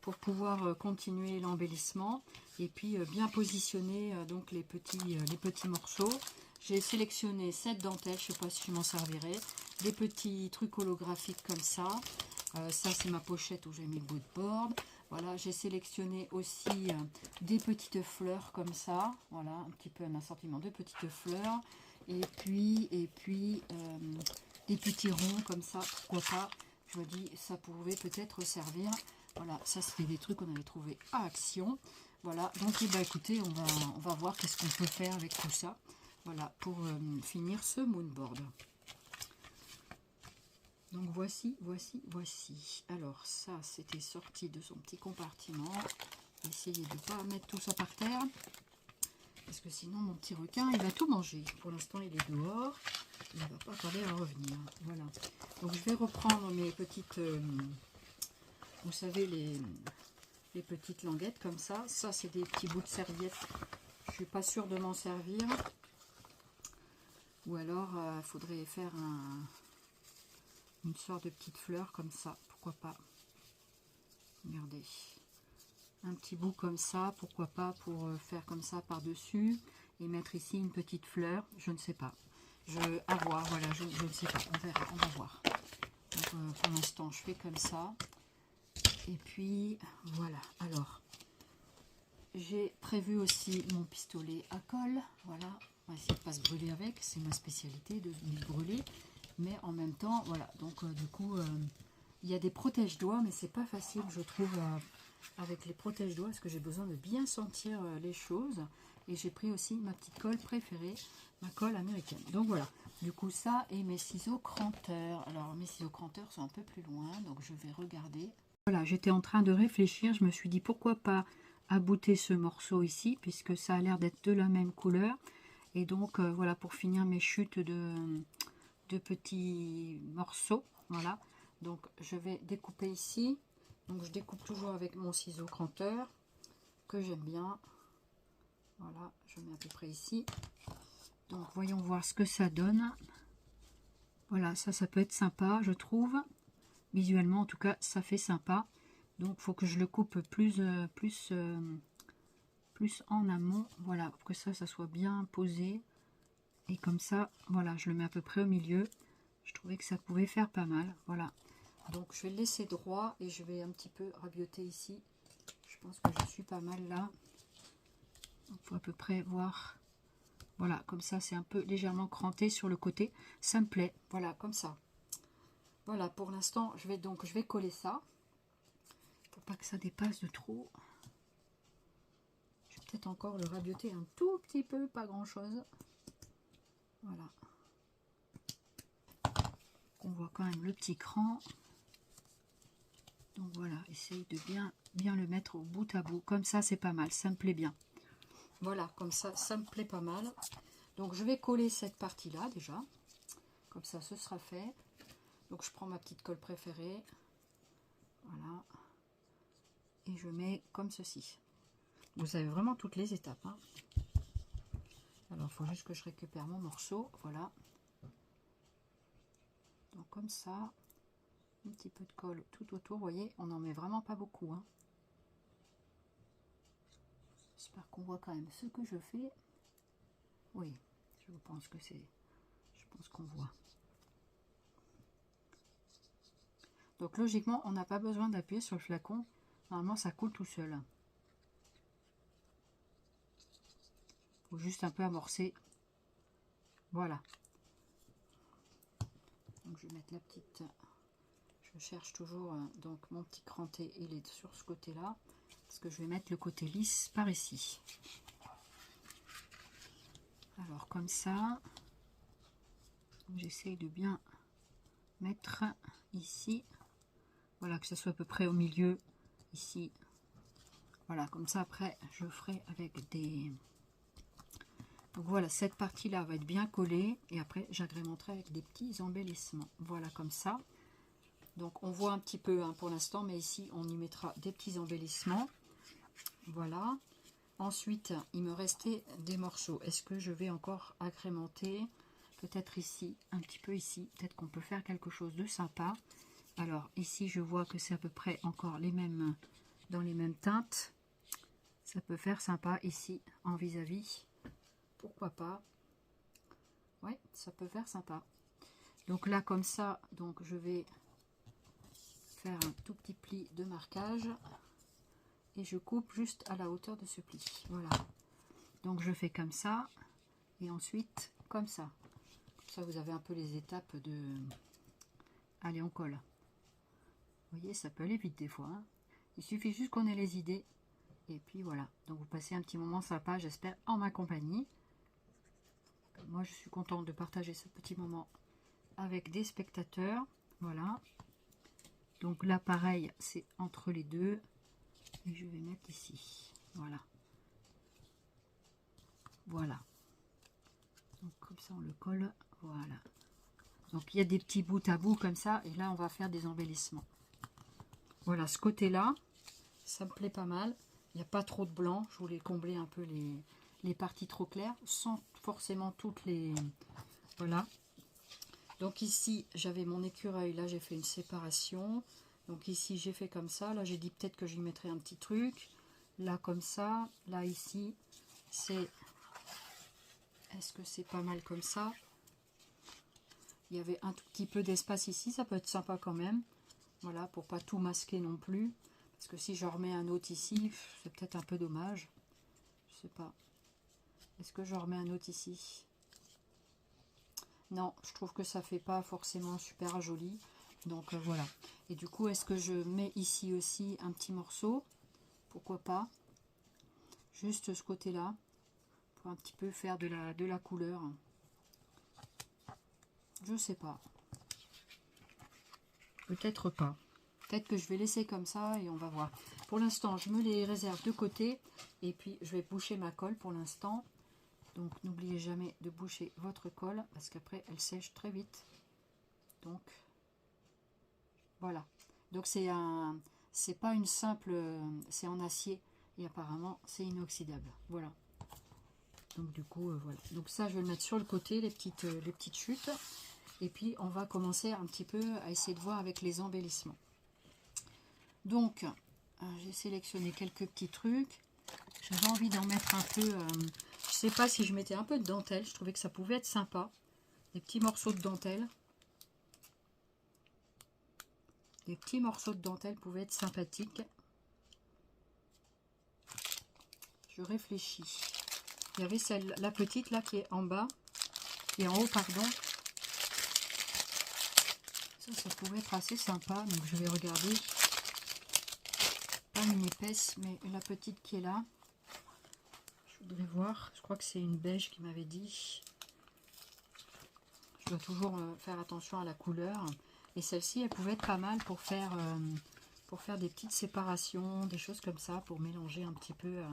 pour pouvoir continuer l'embellissement et puis bien positionner donc les petits morceaux. J'ai sélectionné cette dentelle, je ne sais pas si je m'en servirai, des petits trucs holographiques comme ça. Ça c'est ma pochette où j'ai mis le board. Voilà, j'ai sélectionné aussi des petites fleurs comme ça. Voilà, un petit peu un assortiment de petites fleurs. Et puis des petits ronds comme ça, pourquoi pas. Je me dis, ça pouvait peut-être servir. Voilà, ça c'était des trucs qu'on avait trouvé à Action. Voilà, donc eh ben, écoutez, on va voir qu'est-ce qu'on peut faire avec tout ça. Voilà, pour finir ce moonboard. Donc voici. Alors ça, c'était sorti de son petit compartiment. Essayez de ne pas mettre tout ça par terre. Parce que sinon, mon petit requin, il va tout manger. Pour l'instant, il est dehors. Il ne va pas tarder à revenir. Voilà. Donc, je vais reprendre mes petites... vous savez, les petites languettes comme ça. Ça, c'est des petits bouts de serviette. Je ne suis pas sûre de m'en servir. Ou alors, il faudrait faire une sorte de petite fleur comme ça. Pourquoi pas. Regardez. Un petit bout comme ça. Pourquoi pas pour faire comme ça par-dessus. Et mettre ici une petite fleur. Je ne sais pas. À voir. Voilà, je ne sais pas. On verra. On va voir. Donc, pour l'instant, je fais comme ça. Et puis, voilà. Alors, j'ai prévu aussi mon pistolet à colle. Voilà. On va essayer de ne pas se brûler avec. C'est ma spécialité de me brûler. Mais en même temps, voilà. Donc, du coup, il y a des protège-doigts, mais c'est pas facile, je trouve, avec les protège-doigts, parce que j'ai besoin de bien sentir les choses. Et j'ai pris aussi ma petite colle préférée, ma colle américaine. Donc, voilà. Du coup, ça et mes ciseaux cranteurs. Alors, mes ciseaux cranteurs sont un peu plus loin, donc je vais regarder. Voilà, j'étais en train de réfléchir. Je me suis dit, pourquoi pas abouter ce morceau ici, puisque ça a l'air d'être de la même couleur. Et donc, voilà, pour finir mes chutes de petits morceaux. Voilà, donc je vais découper ici. Donc, je découpe toujours avec mon ciseau cranteur, que j'aime bien. Voilà, je mets à peu près ici. Donc, voyons voir ce que ça donne. Voilà, ça peut être sympa, je trouve. Visuellement, en tout cas, ça fait sympa. Donc, il faut que je le coupe plus en amont. Voilà, pour que ça soit bien posé. Et comme ça, voilà, je le mets à peu près au milieu. Je trouvais que ça pouvait faire pas mal. Voilà. Donc, je vais le laisser droit et je vais un petit peu rabioter ici. Je pense que je suis pas mal là. Il faut à peu près voir. Voilà, comme ça, c'est un peu légèrement cranté sur le côté. Ça me plaît. Voilà, comme ça. Voilà, pour l'instant, je vais coller ça. Pour pas que ça dépasse de trop. Je vais peut-être encore le rabioter un tout petit peu, pas grand-chose. Voilà. On voit quand même le petit cran. Donc voilà, essaye de bien le mettre au bout à bout. Comme ça, c'est pas mal, ça me plaît bien. Voilà, comme ça me plaît pas mal. Donc je vais coller cette partie-là déjà. Comme ça, ce sera fait. Donc je prends ma petite colle préférée. Voilà. Et je mets comme ceci. Vous avez vraiment toutes les étapes, hein. Alors, il faut juste que je récupère mon morceau. Voilà. Donc comme ça. Un petit peu de colle tout autour. Vous voyez, on n'en met vraiment pas beaucoup, hein. J'espère qu'on voit quand même ce que je fais. Oui, Je pense que c'est... Je pense qu'on voit. Donc logiquement, on n'a pas besoin d'appuyer sur le flacon. Normalement, ça coule tout seul. Il faut juste un peu amorcer. Voilà. Donc je vais mettre la petite... Je cherche toujours donc mon petit cranté, il est sur ce côté-là. Parce que je vais mettre le côté lisse par ici. Alors comme ça, j'essaye de bien mettre ici. Voilà, que ce soit à peu près au milieu, ici. Voilà, comme ça après, je ferai avec des... Donc voilà, cette partie-là va être bien collée. Et après, j'agrémenterai avec des petits embellissements. Voilà, comme ça. Donc on voit un petit peu hein, pour l'instant, mais ici, on y mettra des petits embellissements. Voilà. Ensuite, il me restait des morceaux. Est-ce que je vais encore agrémenter? Peut-être ici, un petit peu ici. Peut-être qu'on peut faire quelque chose de sympa. Alors, ici, je vois que c'est à peu près encore les mêmes, dans les mêmes teintes. Ça peut faire sympa ici, en vis-à-vis. Pourquoi pas? Ouais, ça peut faire sympa. Donc là, comme ça, donc je vais faire un tout petit pli de marquage. Et je coupe juste à la hauteur de ce pli. Voilà. Donc je fais comme ça. Et ensuite, comme ça. Comme ça, vous avez un peu les étapes de... Allez, on colle. Vous voyez, ça peut aller vite des fois. Hein. Il suffit juste qu'on ait les idées. Et puis voilà. Donc vous passez un petit moment sympa, j'espère, en ma compagnie. Moi, je suis contente de partager ce petit moment avec des spectateurs. Voilà. Donc là, pareil, c'est entre les deux. Et je vais mettre ici. Voilà. Voilà. Donc comme ça, on le colle. Voilà. Donc il y a des petits bouts à bout comme ça. Et là, on va faire des embellissements. Voilà, ce côté-là, ça me plaît pas mal. Il n'y a pas trop de blanc. Je voulais combler un peu les parties trop claires. Sans forcément toutes les... Voilà. Donc ici, j'avais mon écureuil. Là, j'ai fait une séparation. Donc ici, j'ai fait comme ça. Là, j'ai dit peut-être que j'y mettrais un petit truc. Là, comme ça. Là, ici, c'est... Est-ce que c'est pas mal comme ça? Il y avait un tout petit peu d'espace ici. Ça peut être sympa quand même. Voilà, pour pas tout masquer non plus. Parce que si je remets un autre ici, c'est peut-être un peu dommage. Je sais pas. Est-ce que je remets un autre ici? Non, je trouve que ça fait pas forcément super joli. Donc voilà. Et du coup, est-ce que je mets ici aussi un petit morceau? Pourquoi pas? Juste ce côté-là. Pour un petit peu faire de la couleur. Je sais pas. Peut-être pas. Peut-être que je vais laisser comme ça et on va voir. Pour l'instant, je me les réserve de côté. Et puis, je vais boucher ma colle pour l'instant. Donc, n'oubliez jamais de boucher votre colle parce qu'après, elle sèche très vite. Donc, voilà. Donc, c'est pas une simple... c'est en acier et apparemment, c'est inoxydable. Voilà. Donc, du coup, voilà. Donc, ça, je vais le mettre sur le côté, les petites chutes. Et puis, on va commencer un petit peu à essayer de voir avec les embellissements. Donc, j'ai sélectionné quelques petits trucs. J'avais envie d'en mettre un peu... je sais pas si je mettais un peu de dentelle. Je trouvais que ça pouvait être sympa. Des petits morceaux de dentelle. Des petits morceaux de dentelle pouvaient être sympathiques. Je réfléchis. Il y avait la petite là qui est en bas. Qui est en haut, pardon. Ça pouvait être assez sympa. Donc, je vais regarder. Pas une épaisse, mais la petite qui est là. Je voudrais voir. Je crois que c'est une beige qui m'avait dit. Je dois toujours faire attention à la couleur. Et celle-ci, elle pouvait être pas mal pour faire des petites séparations, des choses comme ça, pour mélanger un petit peu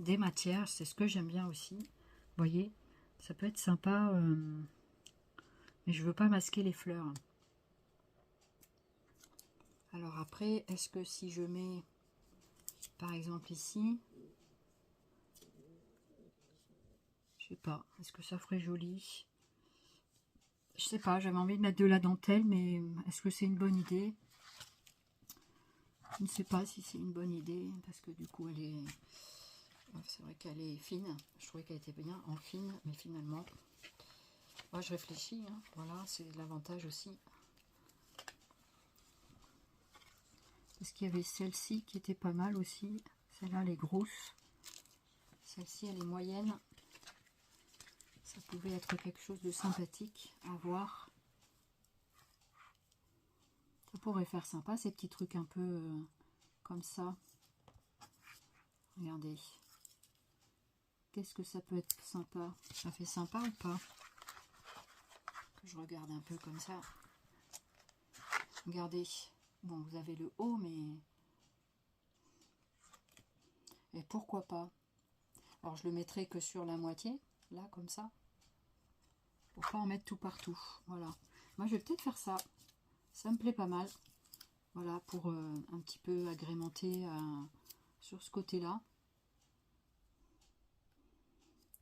des matières. C'est ce que j'aime bien aussi. Vous voyez, ça peut être sympa. Mais je veux pas masquer les fleurs. Alors après, est-ce que si je mets, par exemple ici, je sais pas, est-ce que ça ferait joli? Je sais pas, j'avais envie de mettre de la dentelle, mais est-ce que c'est une bonne idée? Je ne sais pas si c'est une bonne idée, parce que du coup, elle est... C'est vrai qu'elle est fine. Je trouvais qu'elle était bien en fine, mais finalement, Moi, je réfléchis, hein. Voilà, c'est l'avantage aussi. Parce qu'il y avait celle-ci qui était pas mal aussi. Celle-là, elle est grosse. Celle-ci, elle est moyenne. Ça pouvait être quelque chose de sympathique à voir. Ça pourrait faire sympa, ces petits trucs un peu comme ça. Regardez. Qu'est-ce que ça peut être sympa? Ça fait sympa ou pas? Que je regarde un peu comme ça. Regardez. Bon, vous avez le haut, mais... Et pourquoi pas? Alors, je le mettrai que sur la moitié, là, comme ça. Pour pas en mettre tout partout. Voilà. Moi, je vais peut-être faire ça. Ça me plaît pas mal. Voilà, pour un petit peu agrémenter sur ce côté-là.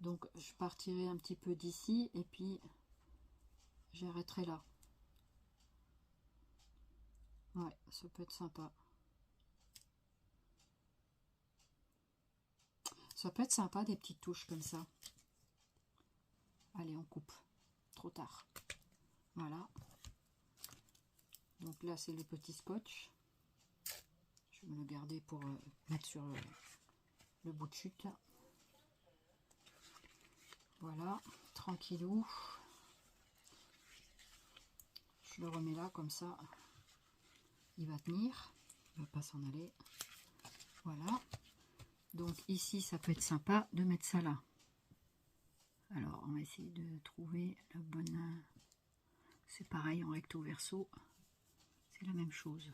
Donc, je partirai un petit peu d'ici et puis j'arrêterai là. Ouais, ça peut être sympa. Ça peut être sympa, des petites touches comme ça. Allez, on coupe. Trop tard. Voilà. Donc là, c'est le petit scotch. Je vais me le garder pour mettre sur le bout de chute. Là. Voilà, tranquillou. Je le remets là, comme ça. Il va tenir. Il ne va pas s'en aller. Voilà. Donc ici, ça peut être sympa de mettre ça là. Alors, on va essayer de trouver la bonne... C'est pareil en recto verso. C'est la même chose.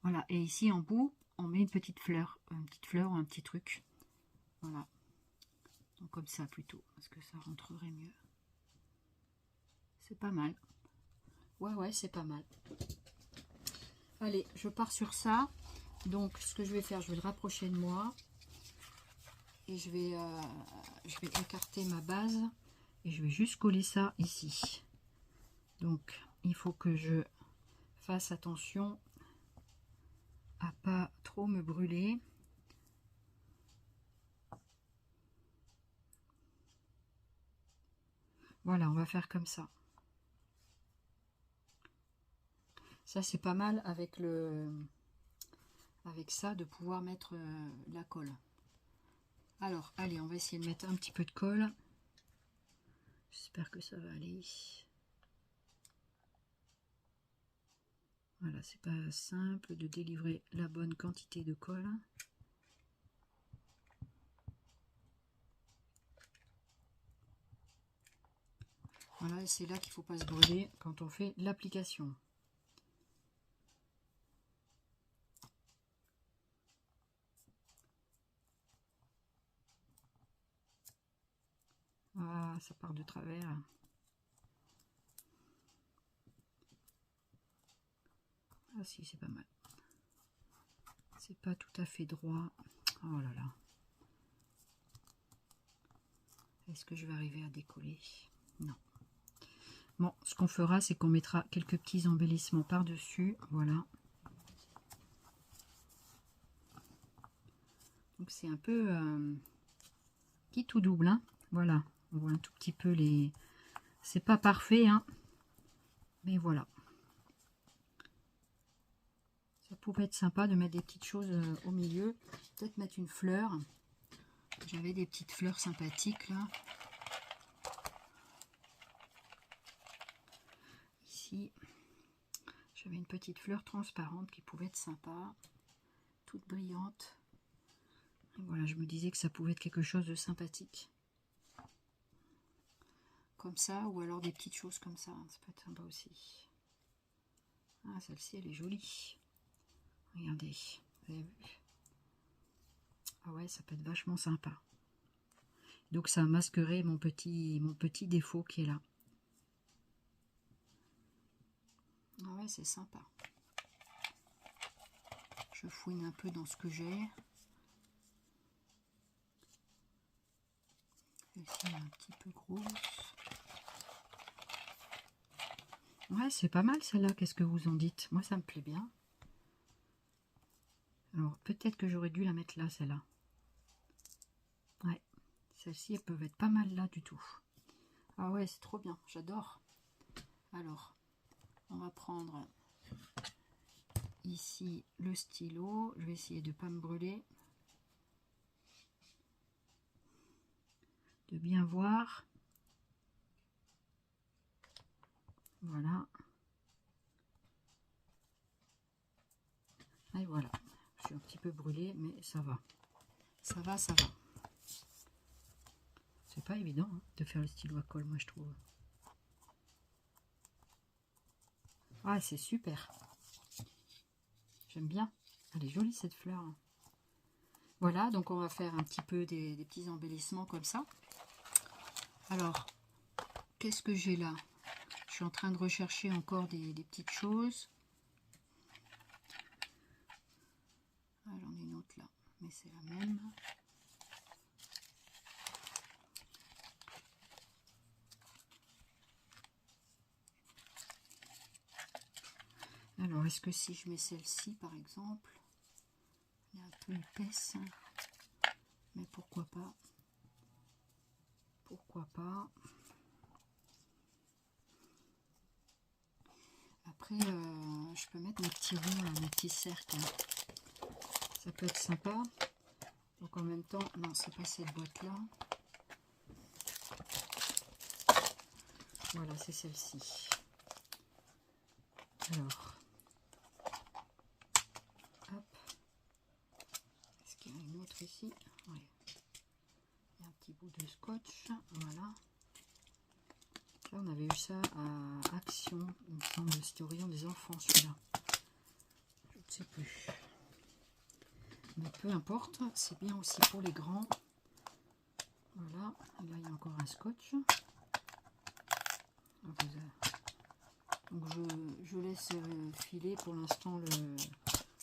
Voilà. Et ici, en bout, on met une petite fleur ou un petit truc. Voilà. Donc comme ça plutôt, parce que ça rentrerait mieux. C'est pas mal. Ouais, c'est pas mal. Allez, je pars sur ça. Donc, ce que je vais faire, je vais le rapprocher de moi. Et je vais écarter ma base. Et je vais juste coller ça ici. Donc, il faut que je fasse attention à pas trop me brûler. Voilà, on va faire comme ça. Ça, c'est pas mal avec ça de pouvoir mettre la colle. Alors, allez, on va essayer de mettre un petit peu de colle. J'espère que ça va aller. Voilà, c'est pas simple de délivrer la bonne quantité de colle. Voilà, et c'est là qu'il ne faut pas se brûler quand on fait l'application. Ah, ça part de travers. Ah si, c'est pas mal. C'est pas tout à fait droit. Oh là là. Est-ce que je vais arriver à décoller? Non. Bon, ce qu'on fera, c'est qu'on mettra quelques petits embellissements par-dessus. Voilà. Donc c'est un peu qui tout double. Hein. Voilà. On voit un tout petit peu les... C'est pas parfait, hein. Mais voilà. Ça pouvait être sympa de mettre des petites choses au milieu. Peut-être mettre une fleur. J'avais des petites fleurs sympathiques là. Ici, j'avais une petite fleur transparente qui pouvait être sympa. Toute brillante. Et voilà, je me disais que ça pouvait être quelque chose de sympathique. Comme ça, ou alors des petites choses comme ça. Ça peut être sympa aussi. Ah, celle-ci, elle est jolie. Regardez, vous avez vu? Ah ouais, ça peut être vachement sympa. Donc ça masquerait mon petit défaut qui est là. Ah ouais, c'est sympa. Je fouine un peu dans ce que j'ai. Celle-ci est un petit peu grosse. Ouais, c'est pas mal celle-là. Qu'est-ce que vous en dites? Moi, ça me plaît bien. Alors, peut-être que j'aurais dû la mettre là, celle-là. Ouais, celles-ci, elles peuvent être pas mal là du tout. Ah ouais, c'est trop bien, j'adore. Alors, on va prendre ici le stylo. Je vais essayer de ne pas me brûler. De bien voir. Voilà. Et voilà. Je suis un petit peu brûlée, mais ça va. Ça va, ça va. C'est pas évident hein, de faire le stylo à colle, moi je trouve. Ah, c'est super. J'aime bien. Elle est jolie cette fleur. Voilà, donc on va faire un petit peu des petits embellissements comme ça. Alors, qu'est-ce que j'ai là? Je suis en train de rechercher encore des petites choses. Ah, j'en ai une autre là, mais c'est la même. Alors, est-ce que si je mets celle-ci, par exemple, elle est un peu épaisse, mais pourquoi pas? Pourquoi pas? Après, je peux mettre mes petits ronds, mes petits cercles. Ça peut être sympa. Donc en même temps, non, c'est pas cette boîte-là. Voilà, c'est celle-ci. Alors, hop. Est-ce qu'il y en a une autre ici? Oui. Il y a un petit bout de scotch. Voilà. Là, on avait eu ça à Action. Il me semble, c'était au rayon des enfants, celui-là. Je ne sais plus. Mais peu importe, c'est bien aussi pour les grands. Voilà. Là, il y a encore un scotch. Donc, je laisse filer pour l'instant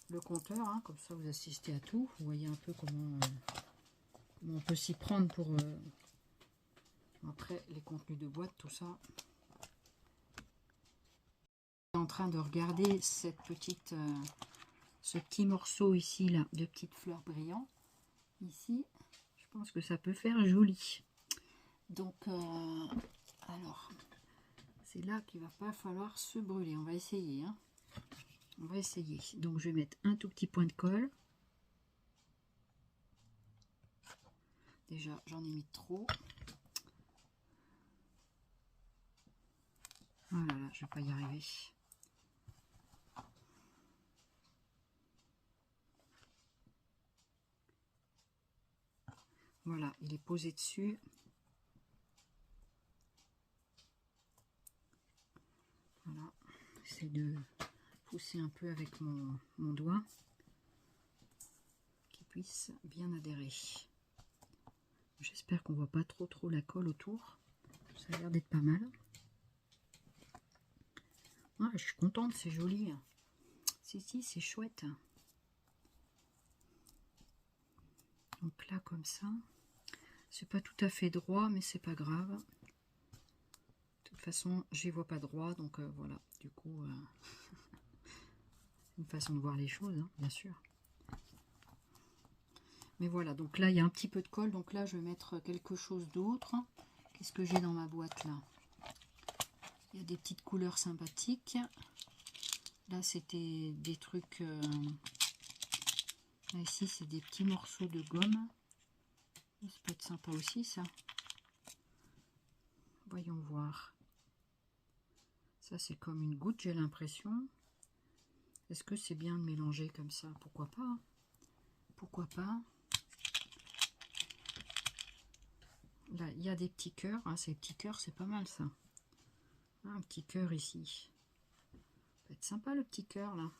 le compteur. Hein. Comme ça, vous assistez à tout. Vous voyez un peu comment on peut s'y prendre pour... après, les contenus de boîte, tout ça. Je suis en train de regarder cette petite... ce petit morceau ici, là, de petites fleurs brillantes. Ici, je pense que ça peut faire joli. Donc, alors, c'est là qu'il va pas falloir se brûler. On va essayer. Hein. On va essayer. Donc, je vais mettre un tout petit point de colle. Déjà, j'en ai mis trop. Oh là là, je vais pas y arriver. Voilà, il est posé dessus. Voilà, j'essaie de pousser un peu avec mon doigt, qu'il puisse bien adhérer. J'espère qu'on voit pas trop la colle autour. Ça a l'air d'être pas mal. Ah, je suis contente, c'est joli. Si, c'est chouette. Donc là, comme ça, c'est pas tout à fait droit, mais c'est pas grave. De toute façon, j'y vois pas droit, donc voilà. Du coup, c'est une façon de voir les choses, hein, bien sûr. Mais voilà, donc là, il y a un petit peu de colle. Donc là, je vais mettre quelque chose d'autre. Qu'est-ce que j'ai dans ma boîte, là? Il y a des petites couleurs sympathiques. Là, c'était des trucs... là, ici, c'est des petits morceaux de gomme. Ça peut être sympa aussi, ça. Voyons voir. Ça, c'est comme une goutte, j'ai l'impression. Est-ce que c'est bien de mélanger comme ça? Pourquoi pas? Hein. Pourquoi pas? Là, il y a des petits cœurs. Ah, ces petits cœurs, c'est pas mal, ça. Ah, un petit cœur ici. Ça peut être sympa, le petit cœur, là.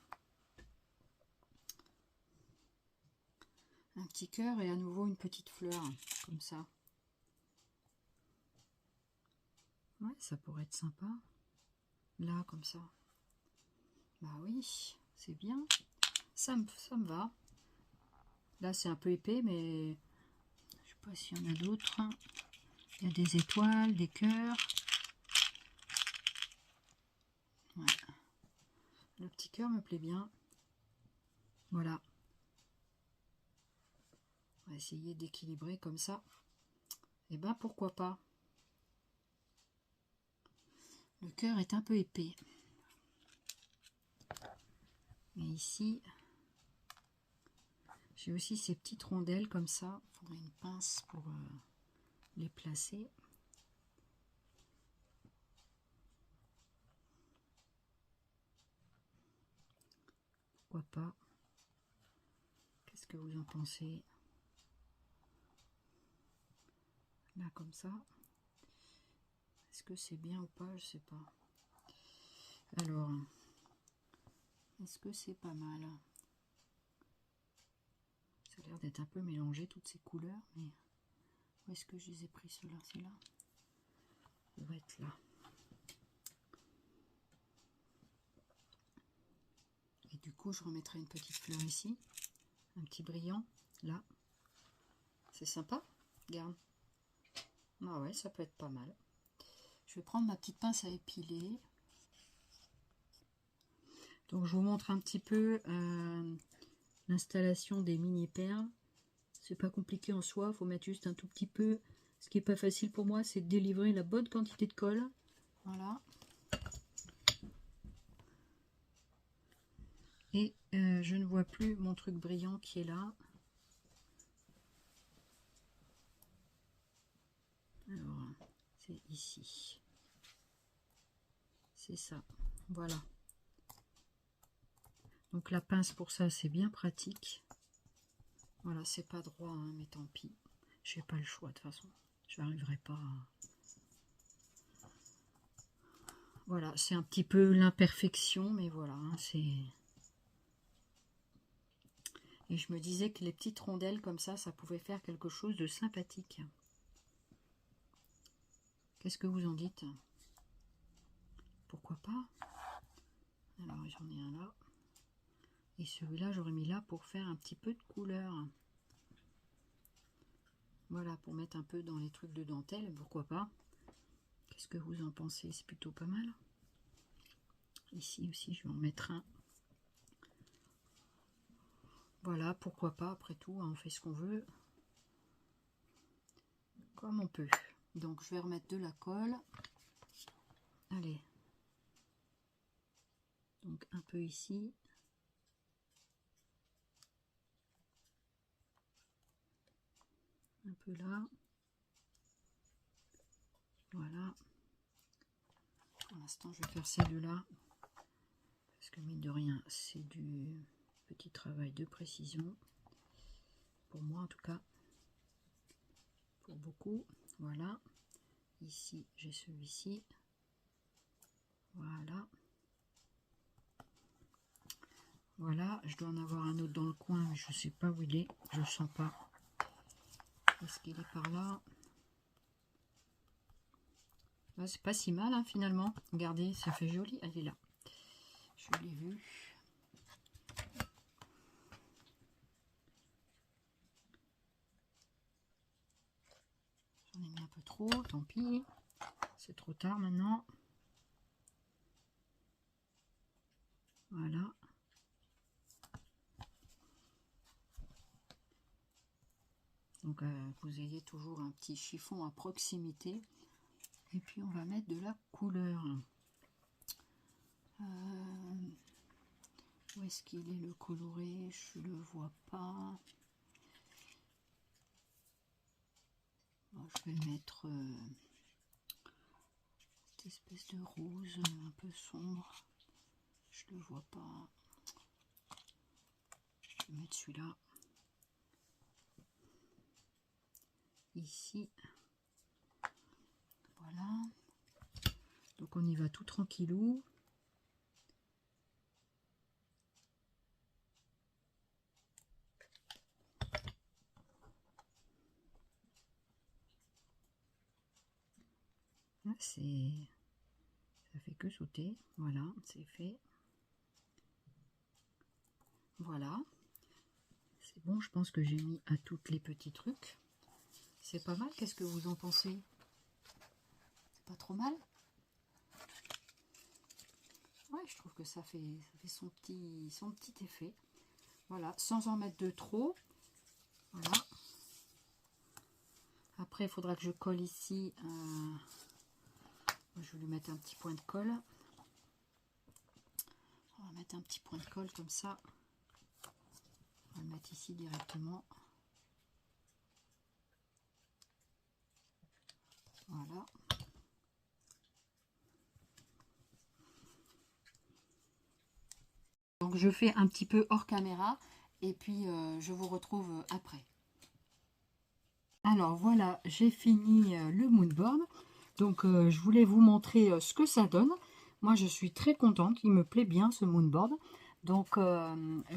Un petit cœur et à nouveau une petite fleur, comme ça. Ouais, ça pourrait être sympa. Là, comme ça. Bah oui, c'est bien. Ça me va. Là, c'est un peu épais, mais je sais pas s'il y en a d'autres. Il y a des étoiles, des cœurs. Ouais. Le petit cœur me plaît bien. Voilà. On va essayer d'équilibrer comme ça. Et ben pourquoi pas. Le cœur est un peu épais. Et ici, j'ai aussi ces petites rondelles comme ça. Il faudrait une pince pour les placer. Pourquoi pas? Qu'est-ce que vous en pensez? Là, comme ça. Est-ce que c'est bien ou pas? Je sais pas. Alors, est-ce que c'est pas mal? Ça a l'air d'être un peu mélangé, toutes ces couleurs, mais où est-ce que je les ai pris, ceux-là? C'est là? Ça va être là. Et du coup, je remettrai une petite fleur ici. Un petit brillant, là. C'est sympa. Regarde. Ah ouais, ça peut être pas mal. Je vais prendre ma petite pince à épiler. Donc, je vous montre un petit peu l'installation des mini perles. C'est pas compliqué en soi, il faut mettre juste un tout petit peu. Ce qui est pas facile pour moi, c'est de délivrer la bonne quantité de colle. Voilà. Et je ne vois plus mon truc brillant qui est là. Alors, c'est ici. C'est ça. Voilà. Donc la pince pour ça, c'est bien pratique. Voilà, c'est pas droit, hein, mais tant pis. Je n'ai pas le choix de toute façon. Je n'arriverai pas à... Voilà, c'est un petit peu l'imperfection, mais voilà, hein, c'est... Et je me disais que les petites rondelles comme ça pouvait faire quelque chose de sympathique. Qu'est-ce que vous en dites? Pourquoi pas? Alors, j'en ai un là. Et celui-là, j'aurais mis là pour faire un petit peu de couleur. Voilà, pour mettre un peu dans les trucs de dentelle, pourquoi pas? Qu'est-ce que vous en pensez? C'est plutôt pas mal. Ici aussi, je vais en mettre un. Voilà, pourquoi pas, après tout, hein, on fait ce qu'on veut. Comme on peut. Donc, je vais remettre de la colle. Allez. Donc, un peu ici. Un peu là. Voilà. Pour l'instant, je vais faire celle-là. Parce que, mine de rien, c'est du petit travail de précision. Pour moi, en tout cas. Pour beaucoup. Voilà. Ici, j'ai celui-ci. Voilà. Voilà, je dois en avoir un autre dans le coin, mais je ne sais pas où il est. Je ne le sens pas. Est-ce qu'il est par là? Là, c'est pas si mal, hein, finalement. Regardez, ça fait joli. Elle est là. Je l'ai vue. J'en ai mis un peu trop, tant pis. C'est trop tard maintenant. Voilà. Donc, vous ayez toujours un petit chiffon à proximité. Et puis, on va mettre de la couleur. Où est-ce qu'il est le coloré? Je le vois pas. Bon, je vais le mettre cette espèce de rose un peu sombre. Je le vois pas. Je vais mettre celui-là. Ici. Voilà. Donc on y va tout tranquillou. Ah, ça fait que sauter. Voilà, c'est fait. Voilà. C'est bon, je pense que j'ai mis à toutes les petits trucs. C'est pas mal, qu'est-ce que vous en pensez? C'est pas trop mal? Ouais, je trouve que ça fait son petit effet. Voilà, sans en mettre de trop. Voilà. Après, il faudra que je colle ici Je vais lui mettre un petit point de colle. On va mettre un petit point de colle comme ça. On va le mettre ici directement. Voilà. Donc je fais un petit peu hors caméra et puis je vous retrouve après. Alors voilà, j'ai fini le moodboard. Donc je voulais vous montrer ce que ça donne. Moi je suis très contente, il me plaît bien ce moodboard. Donc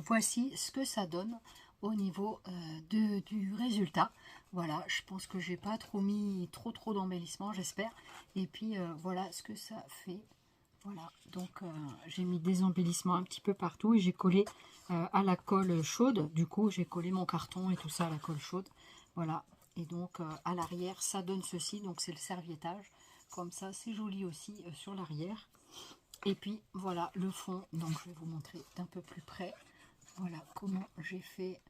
voici ce que ça donne au niveau du résultat. Voilà, je pense que j'ai pas trop mis trop d'embellissement, j'espère. Et puis voilà ce que ça fait. Voilà, donc j'ai mis des embellissements un petit peu partout et j'ai collé à la colle chaude. Du coup, j'ai collé mon carton et tout ça à la colle chaude. Voilà, et donc à l'arrière, ça donne ceci. Donc c'est le serviettage. Comme ça, c'est joli aussi sur l'arrière. Et puis voilà le fond. Donc je vais vous montrer d'un peu plus près. Voilà comment j'ai fait.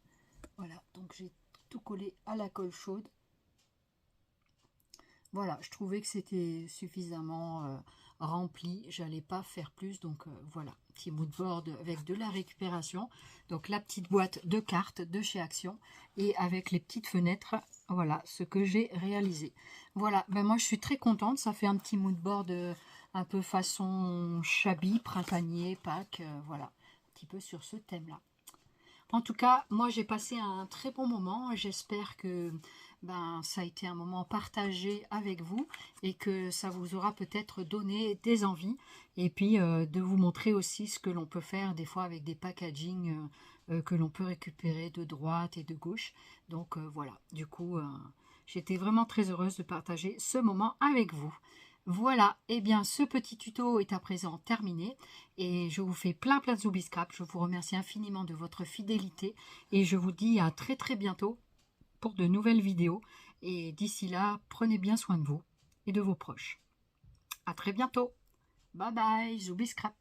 Voilà, donc j'ai tout collé à la colle chaude. Voilà, je trouvais que c'était suffisamment rempli, j'allais pas faire plus, donc voilà, petit moodboard avec de la récupération, donc la petite boîte de cartes de chez Action, et avec les petites fenêtres, voilà ce que j'ai réalisé. Voilà, ben moi je suis très contente, ça fait un petit moodboard un peu façon shabby, printanier, Pâques, voilà, un petit peu sur ce thème-là. En tout cas, moi j'ai passé un très bon moment. J'espère que ça a été un moment partagé avec vous et que ça vous aura peut-être donné des envies. Et puis de vous montrer aussi ce que l'on peut faire des fois avec des packaging que l'on peut récupérer de droite et de gauche. Donc voilà, du coup, j'étais vraiment très heureuse de partager ce moment avec vous. Voilà, et eh bien ce petit tuto est à présent terminé et je vous fais plein de zoubiscap. Je vous remercie infiniment de votre fidélité et je vous dis à très bientôt pour de nouvelles vidéos. Et d'ici là, prenez bien soin de vous et de vos proches. À très bientôt. Bye bye, zoubiscap.